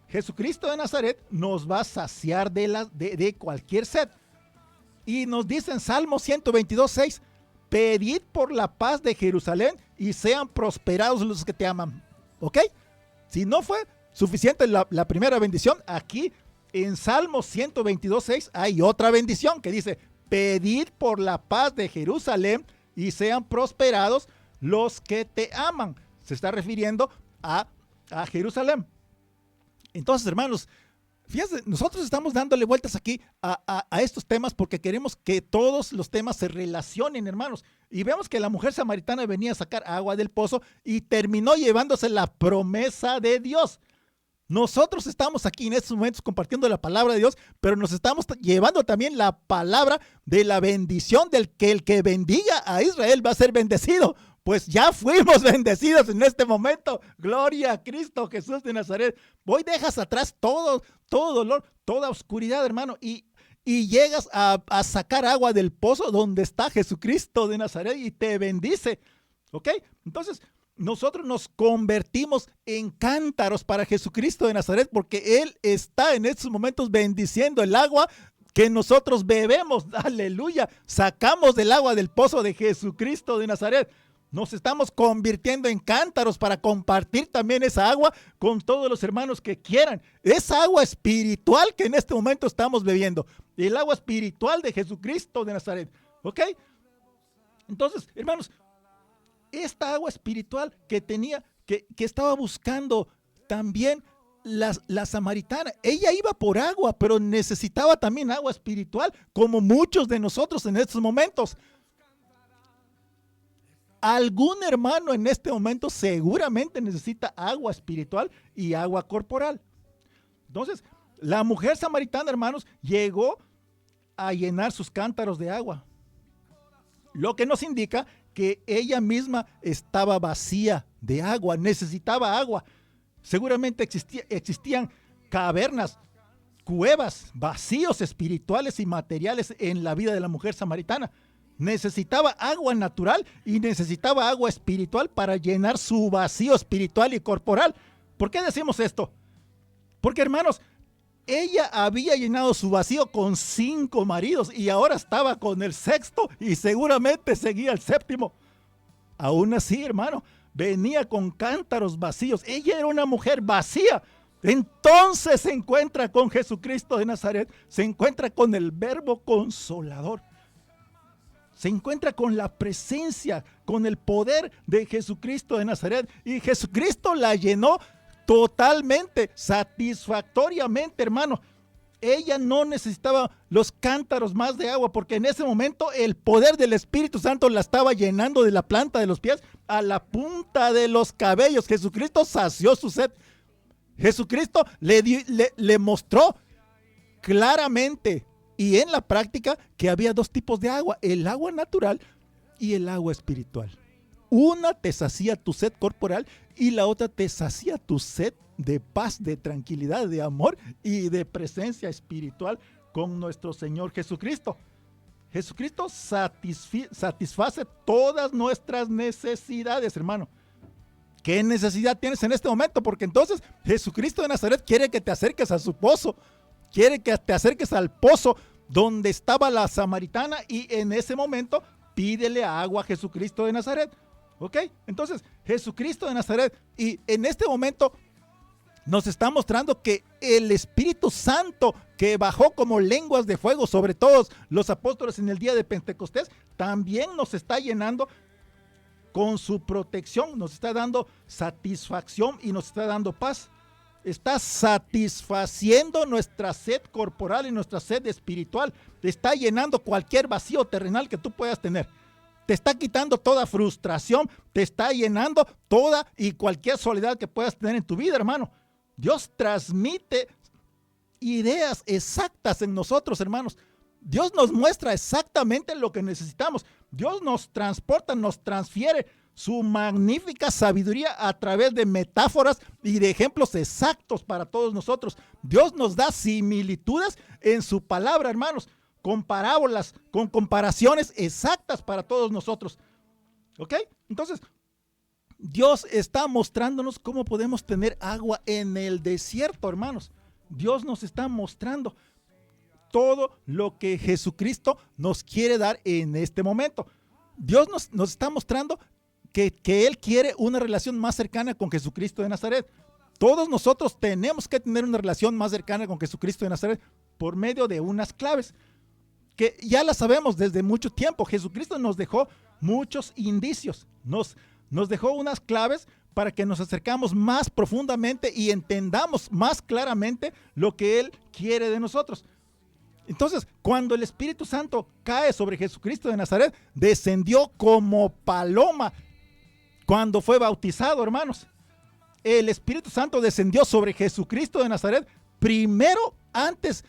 Jesucristo de Nazaret nos va a saciar de cualquier sed. Y nos dice en Salmo 122:6: pedid por la paz de Jerusalén y sean prosperados los que te aman. ¿Ok? Si no fue suficiente la primera bendición, aquí en Salmo 122:6 hay otra bendición que dice: pedid por la paz de Jerusalén y sean prosperados los que te aman. Se está refiriendo a Jerusalén. Entonces, hermanos, fíjense, nosotros estamos dándole vueltas aquí a estos temas porque queremos que todos los temas se relacionen, hermanos. Y vemos que la mujer samaritana venía a sacar agua del pozo y terminó llevándose la promesa de Dios. Nosotros estamos aquí en estos momentos compartiendo la palabra de Dios, pero nos estamos llevando también la palabra de la bendición del que el que bendiga a Israel va a ser bendecido. Pues ya fuimos bendecidos en este momento. Gloria a Cristo Jesús de Nazaret. Hoy dejas atrás todo dolor, toda oscuridad, hermano, y llegas a sacar agua del pozo donde está Jesucristo de Nazaret y te bendice. ¿Ok? Entonces, nosotros nos convertimos en cántaros para Jesucristo de Nazaret porque Él está en estos momentos bendiciendo el agua que nosotros bebemos. Aleluya. Sacamos del agua del pozo de Jesucristo de Nazaret. Nos estamos convirtiendo en cántaros para compartir también esa agua con todos los hermanos que quieran. Esa agua espiritual que en este momento estamos bebiendo. El agua espiritual de Jesucristo de Nazaret. ¿Ok? Entonces, hermanos, esta agua espiritual que estaba buscando también la samaritana. Ella iba por agua, pero necesitaba también agua espiritual, como muchos de nosotros en estos momentos. Algún hermano en este momento seguramente necesita agua espiritual y agua corporal. Entonces, la mujer samaritana, hermanos, llegó a llenar sus cántaros de agua. Lo que nos indica que ella misma estaba vacía de agua, necesitaba agua. Seguramente existían cavernas, cuevas, vacíos espirituales y materiales en la vida de la mujer samaritana. Necesitaba agua natural y necesitaba agua espiritual para llenar su vacío espiritual y corporal. ¿Por qué decimos esto? Porque, hermanos, ella había llenado su vacío con 5 maridos y ahora estaba con el 6º y seguramente seguía el 7º. Aún así, hermano, venía con cántaros vacíos. Ella era una mujer vacía. Entonces se encuentra con Jesucristo de Nazaret, se encuentra con el Verbo Consolador. Se encuentra con la presencia, con el poder de Jesucristo de Nazaret. Y Jesucristo la llenó totalmente, satisfactoriamente, hermano. Ella no necesitaba los cántaros más de agua, porque en ese momento el poder del Espíritu Santo la estaba llenando de la planta de los pies a la punta de los cabellos. Jesucristo sació su sed. Jesucristo le mostró claramente y en la práctica que había dos tipos de agua: el agua natural y el agua espiritual. Una te sacía tu sed corporal y la otra te sacía tu sed de paz, de tranquilidad, de amor y de presencia espiritual con nuestro Señor Jesucristo. Jesucristo satisface todas nuestras necesidades, hermano. ¿Qué necesidad tienes en este momento? Porque entonces Jesucristo de Nazaret quiere que te acerques a su pozo, quiere que te acerques al pozo donde estaba la samaritana y en ese momento pídele agua a Jesucristo de Nazaret. ¿Ok? Entonces, Jesucristo de Nazaret, y en este momento nos está mostrando que el Espíritu Santo que bajó como lenguas de fuego sobre todos los apóstoles en el día de Pentecostés, también nos está llenando con su protección, nos está dando satisfacción y nos está dando paz. Está satisfaciendo nuestra sed corporal y nuestra sed espiritual. Está llenando cualquier vacío terrenal que tú puedas tener. Te está quitando toda frustración, te está llenando toda y cualquier soledad que puedas tener en tu vida, hermano. Dios transmite ideas exactas en nosotros, hermanos. Dios nos muestra exactamente lo que necesitamos. Dios nos transporta, nos transfiere su magnífica sabiduría a través de metáforas y de ejemplos exactos para todos nosotros. Dios nos da similitudes en su palabra, hermanos, con parábolas, con comparaciones exactas para todos nosotros. ¿Ok? Entonces, Dios está mostrándonos cómo podemos tener agua en el desierto, hermanos. Dios nos está mostrando todo lo que Jesucristo nos quiere dar en este momento. Dios nos está mostrando que Él quiere una relación más cercana con Jesucristo de Nazaret. Todos nosotros tenemos que tener una relación más cercana con Jesucristo de Nazaret por medio de unas claves que ya las sabemos desde mucho tiempo. Jesucristo nos dejó muchos indicios, nos dejó unas claves para que nos acercamos más profundamente y entendamos más claramente lo que Él quiere de nosotros. Entonces, cuando el Espíritu Santo cae sobre Jesucristo de Nazaret, descendió como paloma cuando fue bautizado, hermanos. El Espíritu Santo descendió sobre Jesucristo de Nazaret primero, antes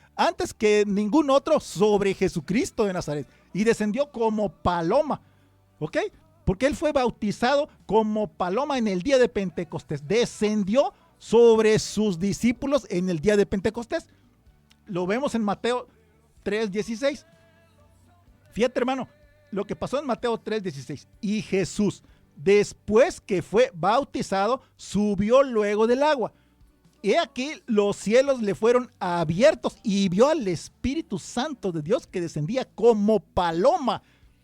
que ningún otro, sobre Jesucristo de Nazaret, y descendió como paloma. ¿Ok? Porque Él fue bautizado como paloma en el día de Pentecostés. Descendió sobre sus discípulos en el día de Pentecostés. Lo vemos en Mateo 3:16. Fíjate, hermano, lo que pasó en Mateo 3:16. Y Jesús, después que fue bautizado, subió luego del agua. He aquí los cielos le fueron abiertos y vio al Espíritu Santo de Dios que descendía como paloma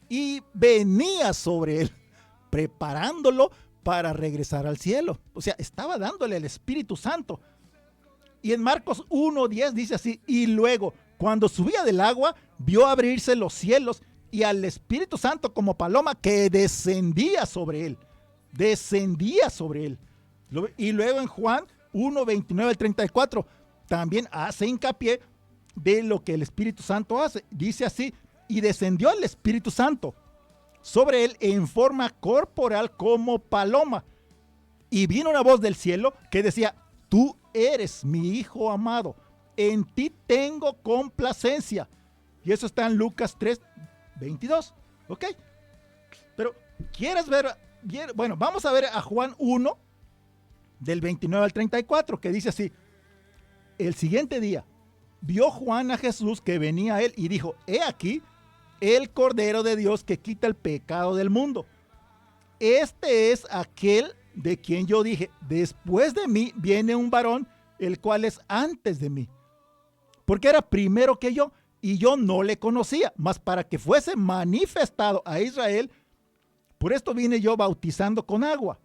y venía sobre él, preparándolo para regresar al cielo. O sea, estaba dándole el Espíritu Santo. Y en Marcos 1:10 dice así: y luego, cuando subía del agua, vio abrirse los cielos y al Espíritu Santo como paloma que descendía sobre él. Descendía sobre él. Y luego en Juan 1:29-34 también hace hincapié de lo que el Espíritu Santo hace. Dice así: y descendió el Espíritu Santo sobre él en forma corporal como paloma. Y vino una voz del cielo que decía: tú eres mi Hijo amado, en ti tengo complacencia. Y eso está en Lucas 3:22. ¿Ok? Pero, ¿quieres ver? Bueno, vamos a ver a Juan 1, del 29 al 34, que dice así: el siguiente día vio Juan a Jesús que venía a él y dijo: he aquí el Cordero de Dios que quita el pecado del mundo. Este es aquel de quien yo dije: después de mí viene un varón, el cual es antes de mí, porque era primero que yo, y yo no le conocía, mas para que fuese manifestado a Israel, por esto vine yo bautizando con agua.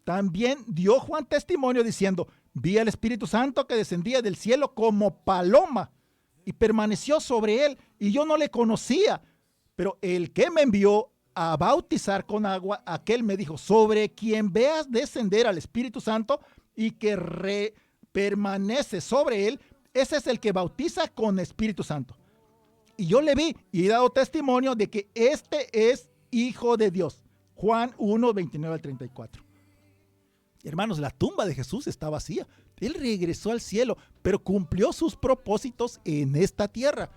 También dio Juan testimonio diciendo: vi al Espíritu Santo que descendía del cielo como paloma y permaneció sobre él, y yo no le conocía. Pero el que me envió a bautizar con agua, aquel me dijo: sobre quien veas descender al Espíritu Santo y que permanece sobre él, ese es el que bautiza con Espíritu Santo. Y yo le vi y he dado testimonio de que este es Hijo de Dios. Juan 1, 29 al 34. Hermanos, la tumba de Jesús está vacía. Él regresó al cielo, pero cumplió sus propósitos en esta tierra.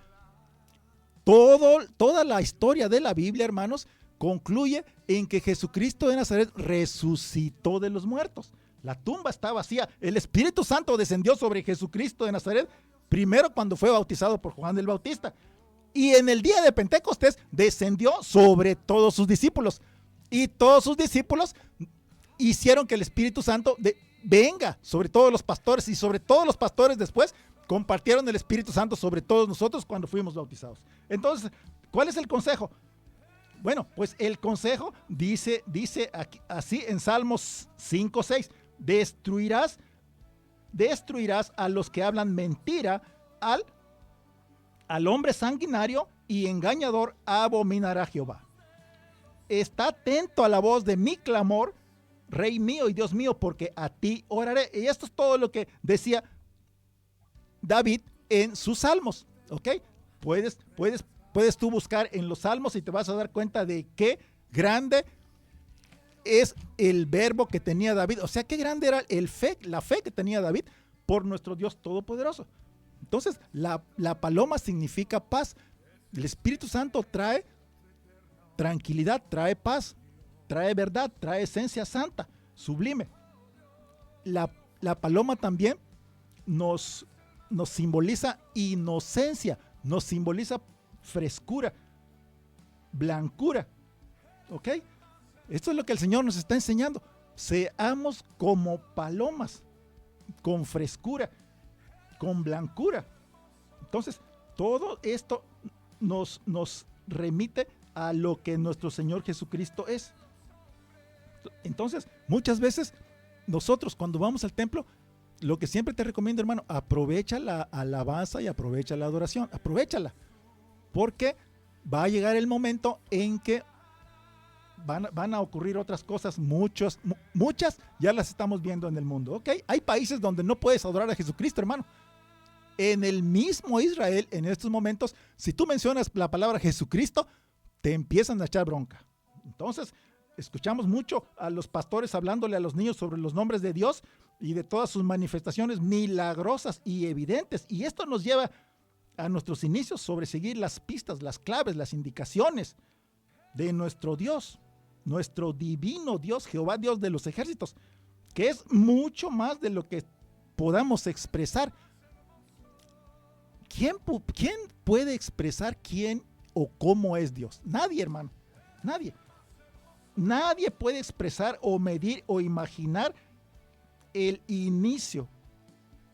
Toda la historia de la Biblia, hermanos, concluye en que Jesucristo de Nazaret resucitó de los muertos. La tumba está vacía. El Espíritu Santo descendió sobre Jesucristo de Nazaret, primero cuando fue bautizado por Juan el Bautista. Y en el día de Pentecostés descendió sobre todos sus discípulos. Y todos sus discípulos hicieron que el Espíritu Santo venga sobre todos los pastores, y sobre todos los pastores después compartieron el Espíritu Santo sobre todos nosotros cuando fuimos bautizados. Entonces, ¿cuál es el consejo? Bueno, pues el consejo dice aquí, así en Salmos 5:6, destruirás a los que hablan mentira, al hombre sanguinario y engañador abominará Jehová. Está atento a la voz de mi clamor, Rey mío y Dios mío, porque a ti oraré. Y esto es todo lo que decía David en sus salmos, ¿ok? Puedes tú buscar en los salmos y te vas a dar cuenta de qué grande es el verbo que tenía David. O sea, qué grande era la fe que tenía David por nuestro Dios Todopoderoso. Entonces, la paloma significa paz. El Espíritu Santo trae tranquilidad, trae paz, trae verdad, trae esencia santa, sublime. La paloma también nos simboliza inocencia, nos simboliza frescura, blancura. ¿Ok? Esto es lo que el Señor nos está enseñando. Seamos como palomas, con frescura, con blancura. Entonces, todo esto nos remite a lo que nuestro Señor Jesucristo es. Entonces, muchas veces nosotros cuando vamos al templo, lo que siempre te recomiendo, hermano, aprovecha la alabanza y aprovecha la adoración, aprovechala, porque va a llegar el momento en que van a ocurrir otras cosas, muchas ya las estamos viendo en el mundo, ¿ok? Hay países donde no puedes adorar a Jesucristo, hermano. En el mismo Israel, en estos momentos, si tú mencionas la palabra Jesucristo, te empiezan a echar bronca. Entonces, escuchamos mucho a los pastores hablándole a los niños sobre los nombres de Dios y de todas sus manifestaciones milagrosas y evidentes. Y esto nos lleva a nuestros inicios sobre seguir las pistas, las claves, las indicaciones de nuestro Dios, nuestro divino Dios, Jehová Dios de los ejércitos, que es mucho más de lo que podamos expresar. ¿Quién puede expresar quién o cómo es Dios? Nadie, hermano, nadie. Nadie puede expresar o medir o imaginar el inicio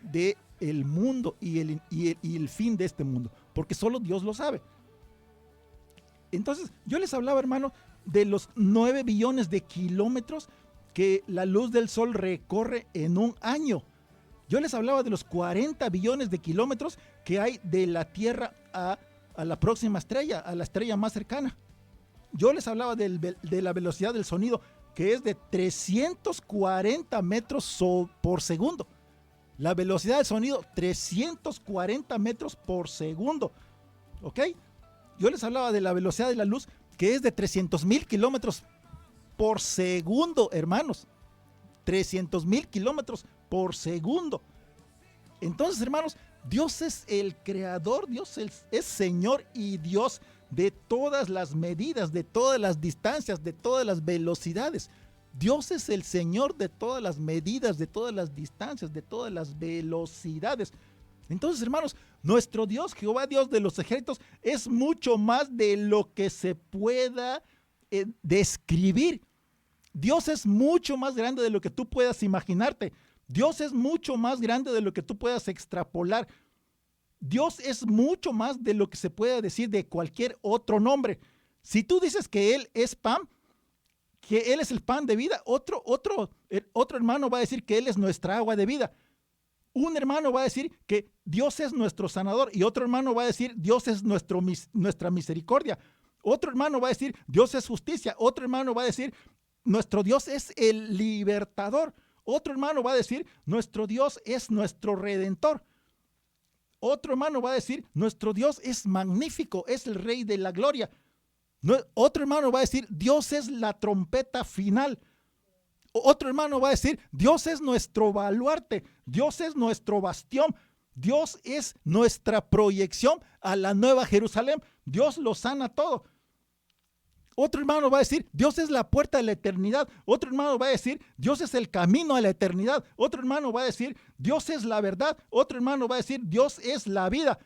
del mundo y el fin de este mundo, porque solo Dios lo sabe. Entonces, yo les hablaba, hermano, de los 9 billones de kilómetros que la luz del sol recorre en un año. Yo les hablaba de los 40 billones de kilómetros que hay de la Tierra a la próxima estrella, a la estrella más cercana. Yo les hablaba de la velocidad del sonido, que es de 340 metros por segundo. La velocidad del sonido, 340 metros por segundo. ¿Ok? Yo les hablaba de la velocidad de la luz, que es de 300,000 kilómetros por segundo, hermanos. 300,000 kilómetros por segundo. Entonces, hermanos, Dios es el creador, Dios es Señor y Dios de todas las medidas, de todas las distancias, de todas las velocidades. Dios es el Señor de todas las medidas, de todas las distancias, de todas las velocidades. Entonces, hermanos, nuestro Dios, Jehová Dios de los ejércitos, es mucho más de lo que se pueda describir. Dios es mucho más grande de lo que tú puedas imaginarte. Dios es mucho más grande de lo que tú puedas extrapolar. Dios es mucho más de lo que se pueda decir de cualquier otro nombre. Si tú dices que Él es pan, que Él es el pan de vida, otro hermano va a decir que Él es nuestra agua de vida. Un hermano va a decir que Dios es nuestro sanador y otro hermano va a decir Dios es nuestra misericordia. Otro hermano va a decir Dios es justicia. Otro hermano va a decir nuestro Dios es el libertador. Otro hermano va a decir, nuestro Dios es nuestro redentor. Otro hermano va a decir, nuestro Dios es magnífico, es el Rey de la gloria. Otro hermano va a decir, Dios es la trompeta final. Otro hermano va a decir, Dios es nuestro baluarte, Dios es nuestro bastión, Dios es nuestra proyección a la nueva Jerusalén. Dios lo sana todo. Otro hermano va a decir, Dios es la puerta de la eternidad. Otro hermano va a decir, Dios es el camino a la eternidad. Otro hermano va a decir, Dios es la verdad. Otro hermano va a decir, Dios es la vida.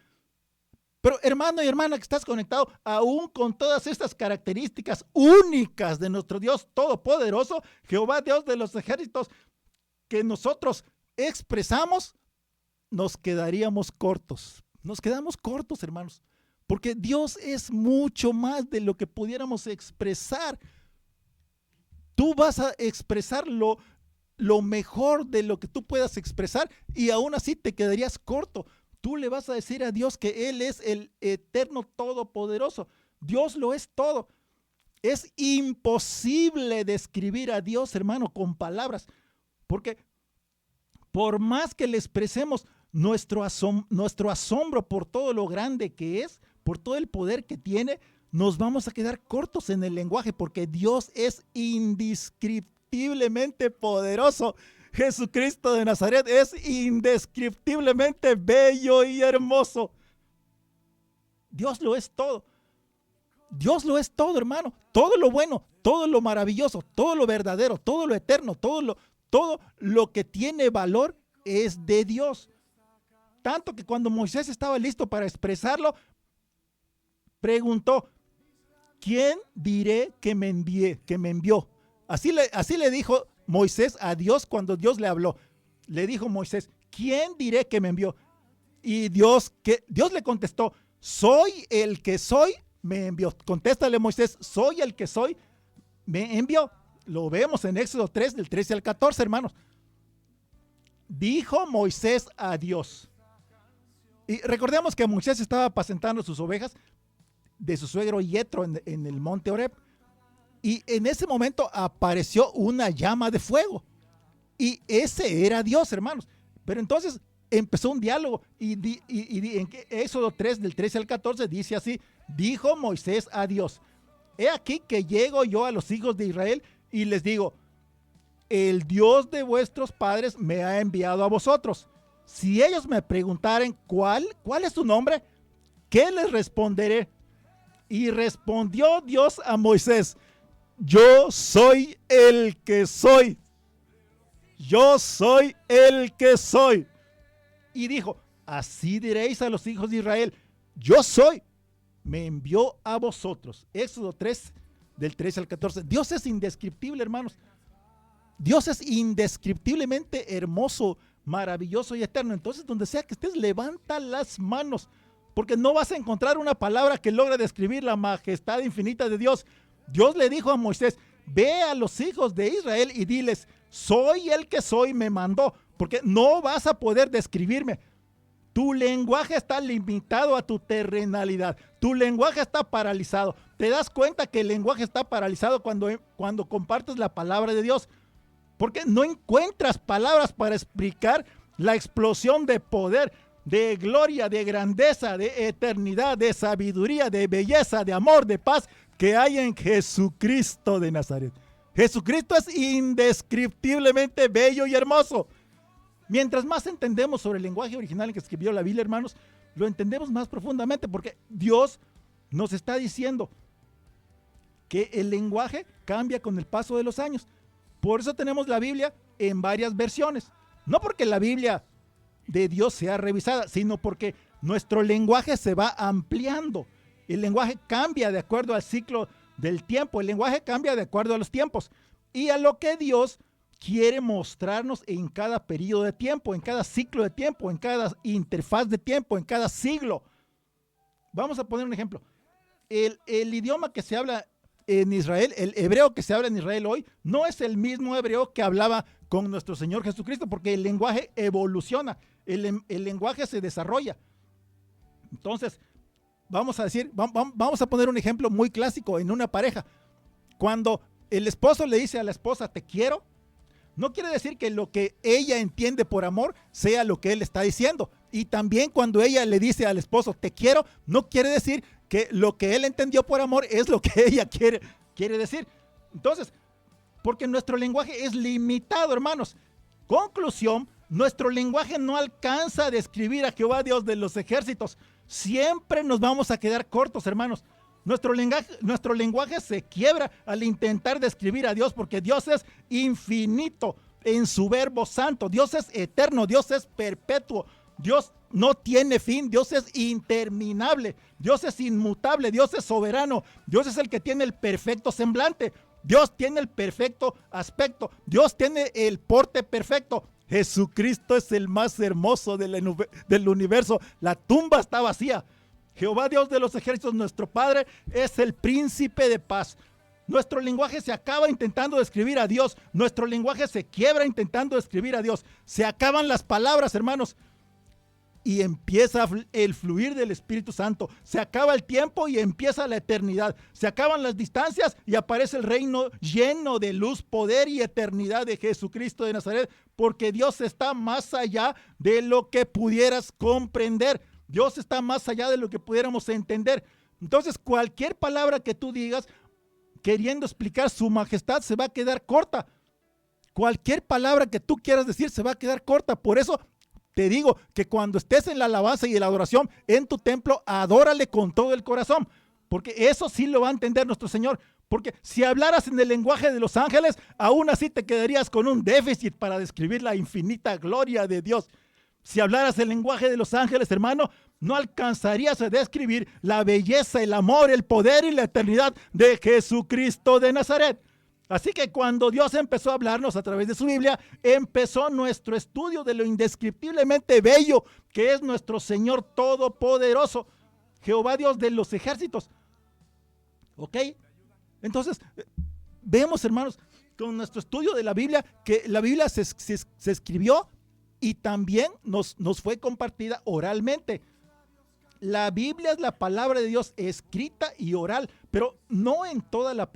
Pero hermano y hermana que estás conectado, aún con todas estas características únicas de nuestro Dios todopoderoso, Jehová Dios de los ejércitos, que nosotros expresamos, nos quedaríamos cortos. Nos quedamos cortos, hermanos. Porque Dios es mucho más de lo que pudiéramos expresar. Tú vas a expresar lo mejor de lo que tú puedas expresar y aún así te quedarías corto. Tú le vas a decir a Dios que Él es el eterno todopoderoso. Dios lo es todo. Es imposible describir a Dios, hermano, con palabras. Porque por más que le expresemos nuestro asombro por todo lo grande que es, por todo el poder que tiene, nos vamos a quedar cortos en el lenguaje porque Dios es indescriptiblemente poderoso. Jesucristo de Nazaret es indescriptiblemente bello y hermoso. Dios lo es todo. Dios lo es todo, hermano. Todo lo bueno, todo lo maravilloso, todo lo verdadero, todo lo eterno, todo lo que tiene valor es de Dios. Tanto que cuando Moisés estaba listo para expresarlo, preguntó, ¿quién diré que me envió? Así le dijo Moisés a Dios cuando Dios le habló. Le dijo Moisés, ¿quién diré que me envió? Y Dios le contestó, soy el que soy, me envió. Contéstale Moisés, soy el que soy, me envió. Lo vemos en Éxodo 3, del 13 al 14, hermanos. Dijo Moisés a Dios. Y recordemos que Moisés estaba apacentando sus ovejas de su suegro Yetro en el monte Horeb. Y en ese momento apareció una llama de fuego. Y ese era Dios, hermanos. Pero entonces empezó un diálogo. Y en Éxodo 3, del 13 al 14, dice así. Dijo Moisés a Dios. He aquí que llego yo a los hijos de Israel y les digo, el Dios de vuestros padres me ha enviado a vosotros. Si ellos me preguntaren cuál es tu nombre, ¿qué les responderé? Y respondió Dios a Moisés, yo soy el que soy. Yo soy el que soy. Y dijo, así diréis a los hijos de Israel, yo soy, me envió a vosotros. Éxodo 3, del 13 al 14. Dios es indescriptible, hermanos. Dios es indescriptiblemente hermoso, maravilloso y eterno. Entonces, donde sea que estés, levanta las manos, porque no vas a encontrar una palabra que logre describir la majestad infinita de Dios. Dios le dijo a Moisés, ve a los hijos de Israel y diles, soy el que soy, me mandó, porque no vas a poder describirme. Tu lenguaje está limitado a tu terrenalidad. Tu lenguaje está paralizado. ¿Te das cuenta que el lenguaje está paralizado cuando compartes la palabra de Dios? Porque no encuentras palabras para explicar la explosión de poder, de gloria, de grandeza, de eternidad, de sabiduría, de belleza, de amor, de paz que hay en Jesucristo de Nazaret. Jesucristo es indescriptiblemente bello y hermoso. Mientras más entendemos sobre el lenguaje original en que escribió la Biblia, hermanos, lo entendemos más profundamente porque Dios nos está diciendo que el lenguaje cambia con el paso de los años. Por eso tenemos la Biblia en varias versiones. No porque la Biblia de Dios sea revisada, sino porque nuestro lenguaje se va ampliando. El lenguaje cambia de acuerdo al ciclo del tiempo. El lenguaje cambia de acuerdo a los tiempos y a lo que Dios quiere mostrarnos en cada periodo de tiempo, en cada ciclo de tiempo, en cada interfaz de tiempo, en cada siglo. Vamos a poner un ejemplo. El idioma que se habla en Israel, el hebreo que se habla en Israel hoy, no es el mismo hebreo que hablaba con nuestro Señor Jesucristo, porque el lenguaje evoluciona, el lenguaje se desarrolla. Entonces, vamos a poner un ejemplo muy clásico en una pareja. Cuando el esposo le dice a la esposa, te quiero, No quiere decir que lo que ella entiende por amor sea lo que él está diciendo. Y también cuando ella le dice al esposo, te quiero, no quiere decir que lo que él entendió por amor es lo que ella quiere decir. Entonces, porque nuestro lenguaje es limitado, hermanos. Conclusión, nuestro lenguaje no alcanza a describir a Jehová Dios de los ejércitos. Siempre nos vamos a quedar cortos, hermanos. Nuestro lenguaje se quiebra al intentar describir a Dios, porque Dios es infinito en su verbo santo. Dios es eterno, Dios es perpetuo. Dios no tiene fin, Dios es interminable, Dios es inmutable, Dios es soberano, Dios es el que tiene el perfecto semblante, Dios tiene el perfecto aspecto, Dios tiene el porte perfecto. Jesucristo es el más hermoso del universo. La tumba está vacía. Jehová Dios de los ejércitos, nuestro Padre, es el príncipe de paz. Nuestro lenguaje se acaba intentando describir a Dios. Nuestro lenguaje se quiebra intentando describir a Dios. Se acaban las palabras, hermanos, y empieza el fluir del Espíritu Santo. Se acaba el tiempo y empieza la eternidad. Se acaban las distancias y aparece el reino lleno de luz, poder y eternidad de Jesucristo de Nazaret, porque Dios está más allá de lo que pudieras comprender. Dios está más allá de lo que pudiéramos entender. Entonces, cualquier palabra que tú digas queriendo explicar su majestad se va a quedar corta. Cualquier palabra que tú quieras decir se va a quedar corta. Por eso te digo que cuando estés en la alabanza y en la adoración en tu templo, adórale con todo el corazón, porque eso sí lo va a entender nuestro Señor. Porque si hablaras en el lenguaje de los ángeles, aún así te quedarías con un déficit para describir la infinita gloria de Dios. Si hablaras el lenguaje de los ángeles, hermano, no alcanzarías a describir la belleza, el amor, el poder y la eternidad de Jesucristo de Nazaret. Así que cuando Dios empezó a hablarnos a través de su Biblia, empezó nuestro estudio de lo indescriptiblemente bello que es nuestro Señor Todopoderoso, Jehová Dios de los ejércitos. ¿Ok? Entonces, vemos, hermanos, con nuestro estudio de la Biblia, que la Biblia se escribió y también nos fue compartida oralmente. La Biblia es la palabra de Dios escrita y oral, pero no es toda la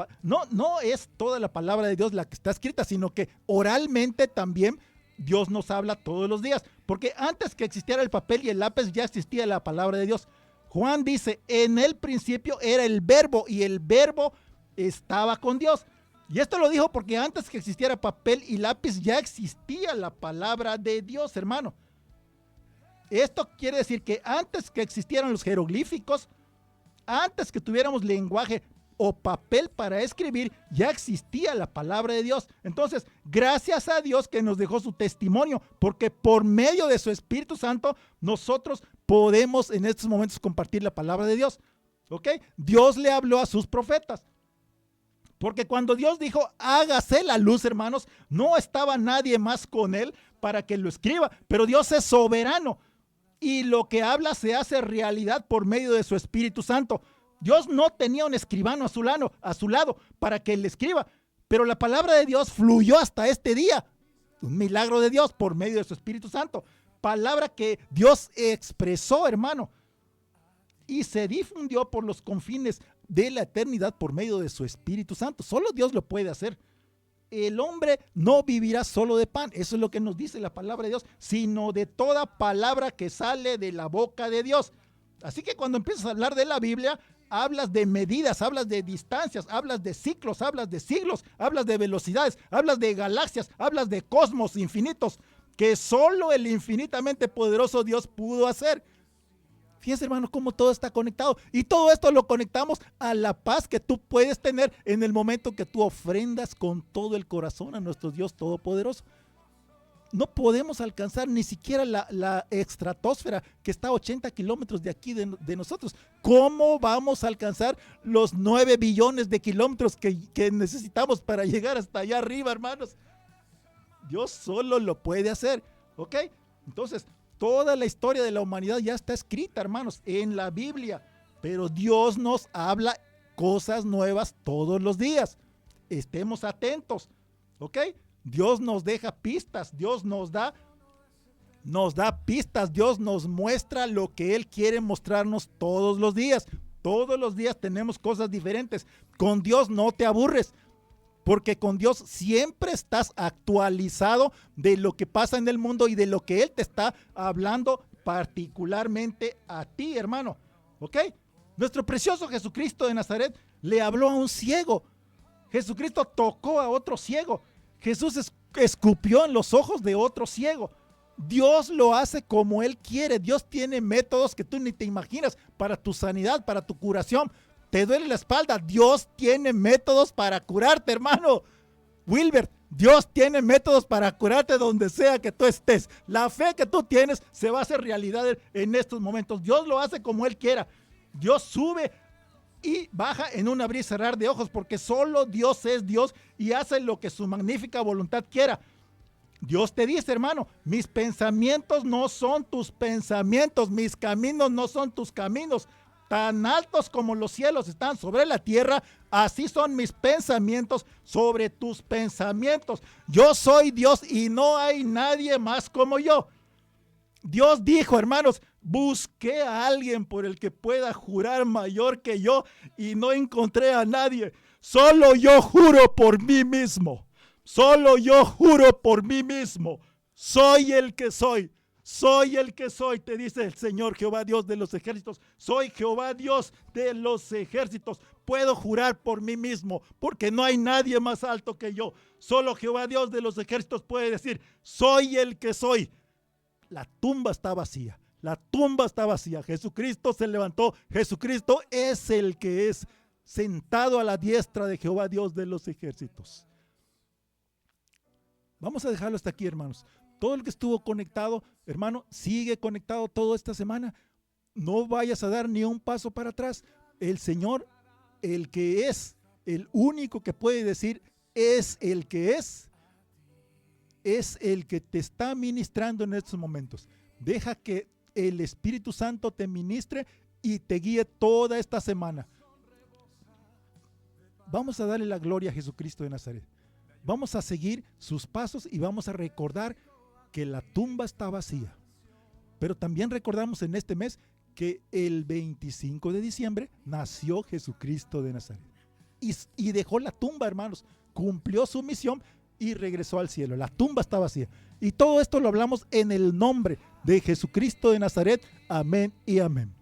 palabra de Dios la que está escrita, sino que oralmente también Dios nos habla todos los días, porque antes que existiera el papel y el lápiz ya existía la palabra de Dios. Juan dice, en el principio era el verbo y el verbo estaba con Dios. Y esto lo dijo porque antes que existiera papel y lápiz ya existía la palabra de Dios, hermano. Esto quiere decir que antes que existieran los jeroglíficos, antes que tuviéramos lenguaje o papel para escribir, ya existía la palabra de Dios. Entonces, gracias a Dios que nos dejó su testimonio, porque por medio de su Espíritu Santo, nosotros podemos en estos momentos compartir la palabra de Dios. ¿Ok? Dios le habló a sus profetas. Porque cuando Dios dijo, hágase la luz, hermanos, no estaba nadie más con él para que lo escriba, pero Dios es soberano. Y lo que habla se hace realidad por medio de su Espíritu Santo. Dios no tenía un escribano a su lado para que él le escriba, pero la palabra de Dios fluyó hasta este día. Un milagro de Dios por medio de su Espíritu Santo. Palabra que Dios expresó, hermano, y se difundió por los confines de la eternidad por medio de su Espíritu Santo. Solo Dios lo puede hacer. El hombre no vivirá solo de pan, eso es lo que nos dice la palabra de Dios, sino de toda palabra que sale de la boca de Dios. Así que cuando empiezas a hablar de la Biblia, hablas de medidas, hablas de distancias, hablas de ciclos, hablas de siglos, hablas de velocidades, hablas de galaxias, hablas de cosmos infinitos, que solo el infinitamente poderoso Dios pudo hacer. Fíjense, hermano, cómo todo está conectado. Y todo esto lo conectamos a la paz que tú puedes tener en el momento que tú ofrendas con todo el corazón a nuestro Dios Todopoderoso. No podemos alcanzar ni siquiera la estratosfera que está a 80 kilómetros de aquí de nosotros. ¿Cómo vamos a alcanzar los 9 billones de kilómetros que necesitamos para llegar hasta allá arriba, hermanos? Dios solo lo puede hacer, ¿ok? Entonces, toda la historia de la humanidad ya está escrita, hermanos, en la Biblia. Pero Dios nos habla cosas nuevas todos los días. Estemos atentos, ¿ok? Dios nos deja pistas, Dios nos da pistas, Dios nos muestra lo que Él quiere mostrarnos todos los días. Todos los días tenemos cosas diferentes. Con Dios no te aburres. porque con Dios siempre estás actualizado de lo que pasa en el mundo y de lo que Él te está hablando particularmente a ti, hermano. ¿Ok? Nuestro precioso Jesucristo de Nazaret le habló a un ciego. Jesucristo tocó a otro ciego. Jesús escupió en los ojos de otro ciego. Dios lo hace como Él quiere. Dios tiene métodos que tú ni te imaginas para tu sanidad, para tu curación. Te duele la espalda. Dios tiene métodos para curarte, hermano. Wilbert, Dios tiene métodos para curarte donde sea que tú estés. La fe que tú tienes se va a hacer realidad en estos momentos. Dios lo hace como Él quiera. Dios sube y baja en un abrir y cerrar de ojos, porque solo Dios es Dios y hace lo que su magnífica voluntad quiera. Dios te dice, hermano, mis pensamientos no son tus pensamientos, mis caminos no son tus caminos. Tan altos como los cielos están sobre la tierra, así son mis pensamientos sobre tus pensamientos. Yo soy Dios y no hay nadie más como yo. Dios dijo, hermanos, busqué a alguien por el que pueda jurar mayor que yo y no encontré a nadie. Solo yo juro por mí mismo. Solo yo juro por mí mismo. Soy el que soy. Soy el que soy, te dice el Señor Jehová Dios de los ejércitos. Soy Jehová Dios de los ejércitos. Puedo jurar por mí mismo, porque no hay nadie más alto que yo. Solo Jehová Dios de los ejércitos puede decir, soy el que soy. La tumba está vacía. La tumba está vacía. Jesucristo se levantó. Jesucristo es el que es, sentado a la diestra de Jehová Dios de los ejércitos. Vamos a dejarlo hasta aquí, hermanos. Todo el que estuvo conectado, hermano, sigue conectado toda esta semana. No vayas a dar ni un paso para atrás. El Señor, el que es, el único que puede decir es el que es el que te está ministrando en estos momentos. Deja que el Espíritu Santo te ministre y te guíe toda esta semana. Vamos a darle la gloria a Jesucristo de Nazaret. Vamos a seguir sus pasos y vamos a recordar que la tumba está vacía. Pero también recordamos en este mes que el 25 de diciembre nació Jesucristo de Nazaret. Y dejó la tumba, hermanos. Cumplió su misión y regresó al cielo. La tumba está vacía. Y todo esto lo hablamos en el nombre de Jesucristo de Nazaret. Amén y amén.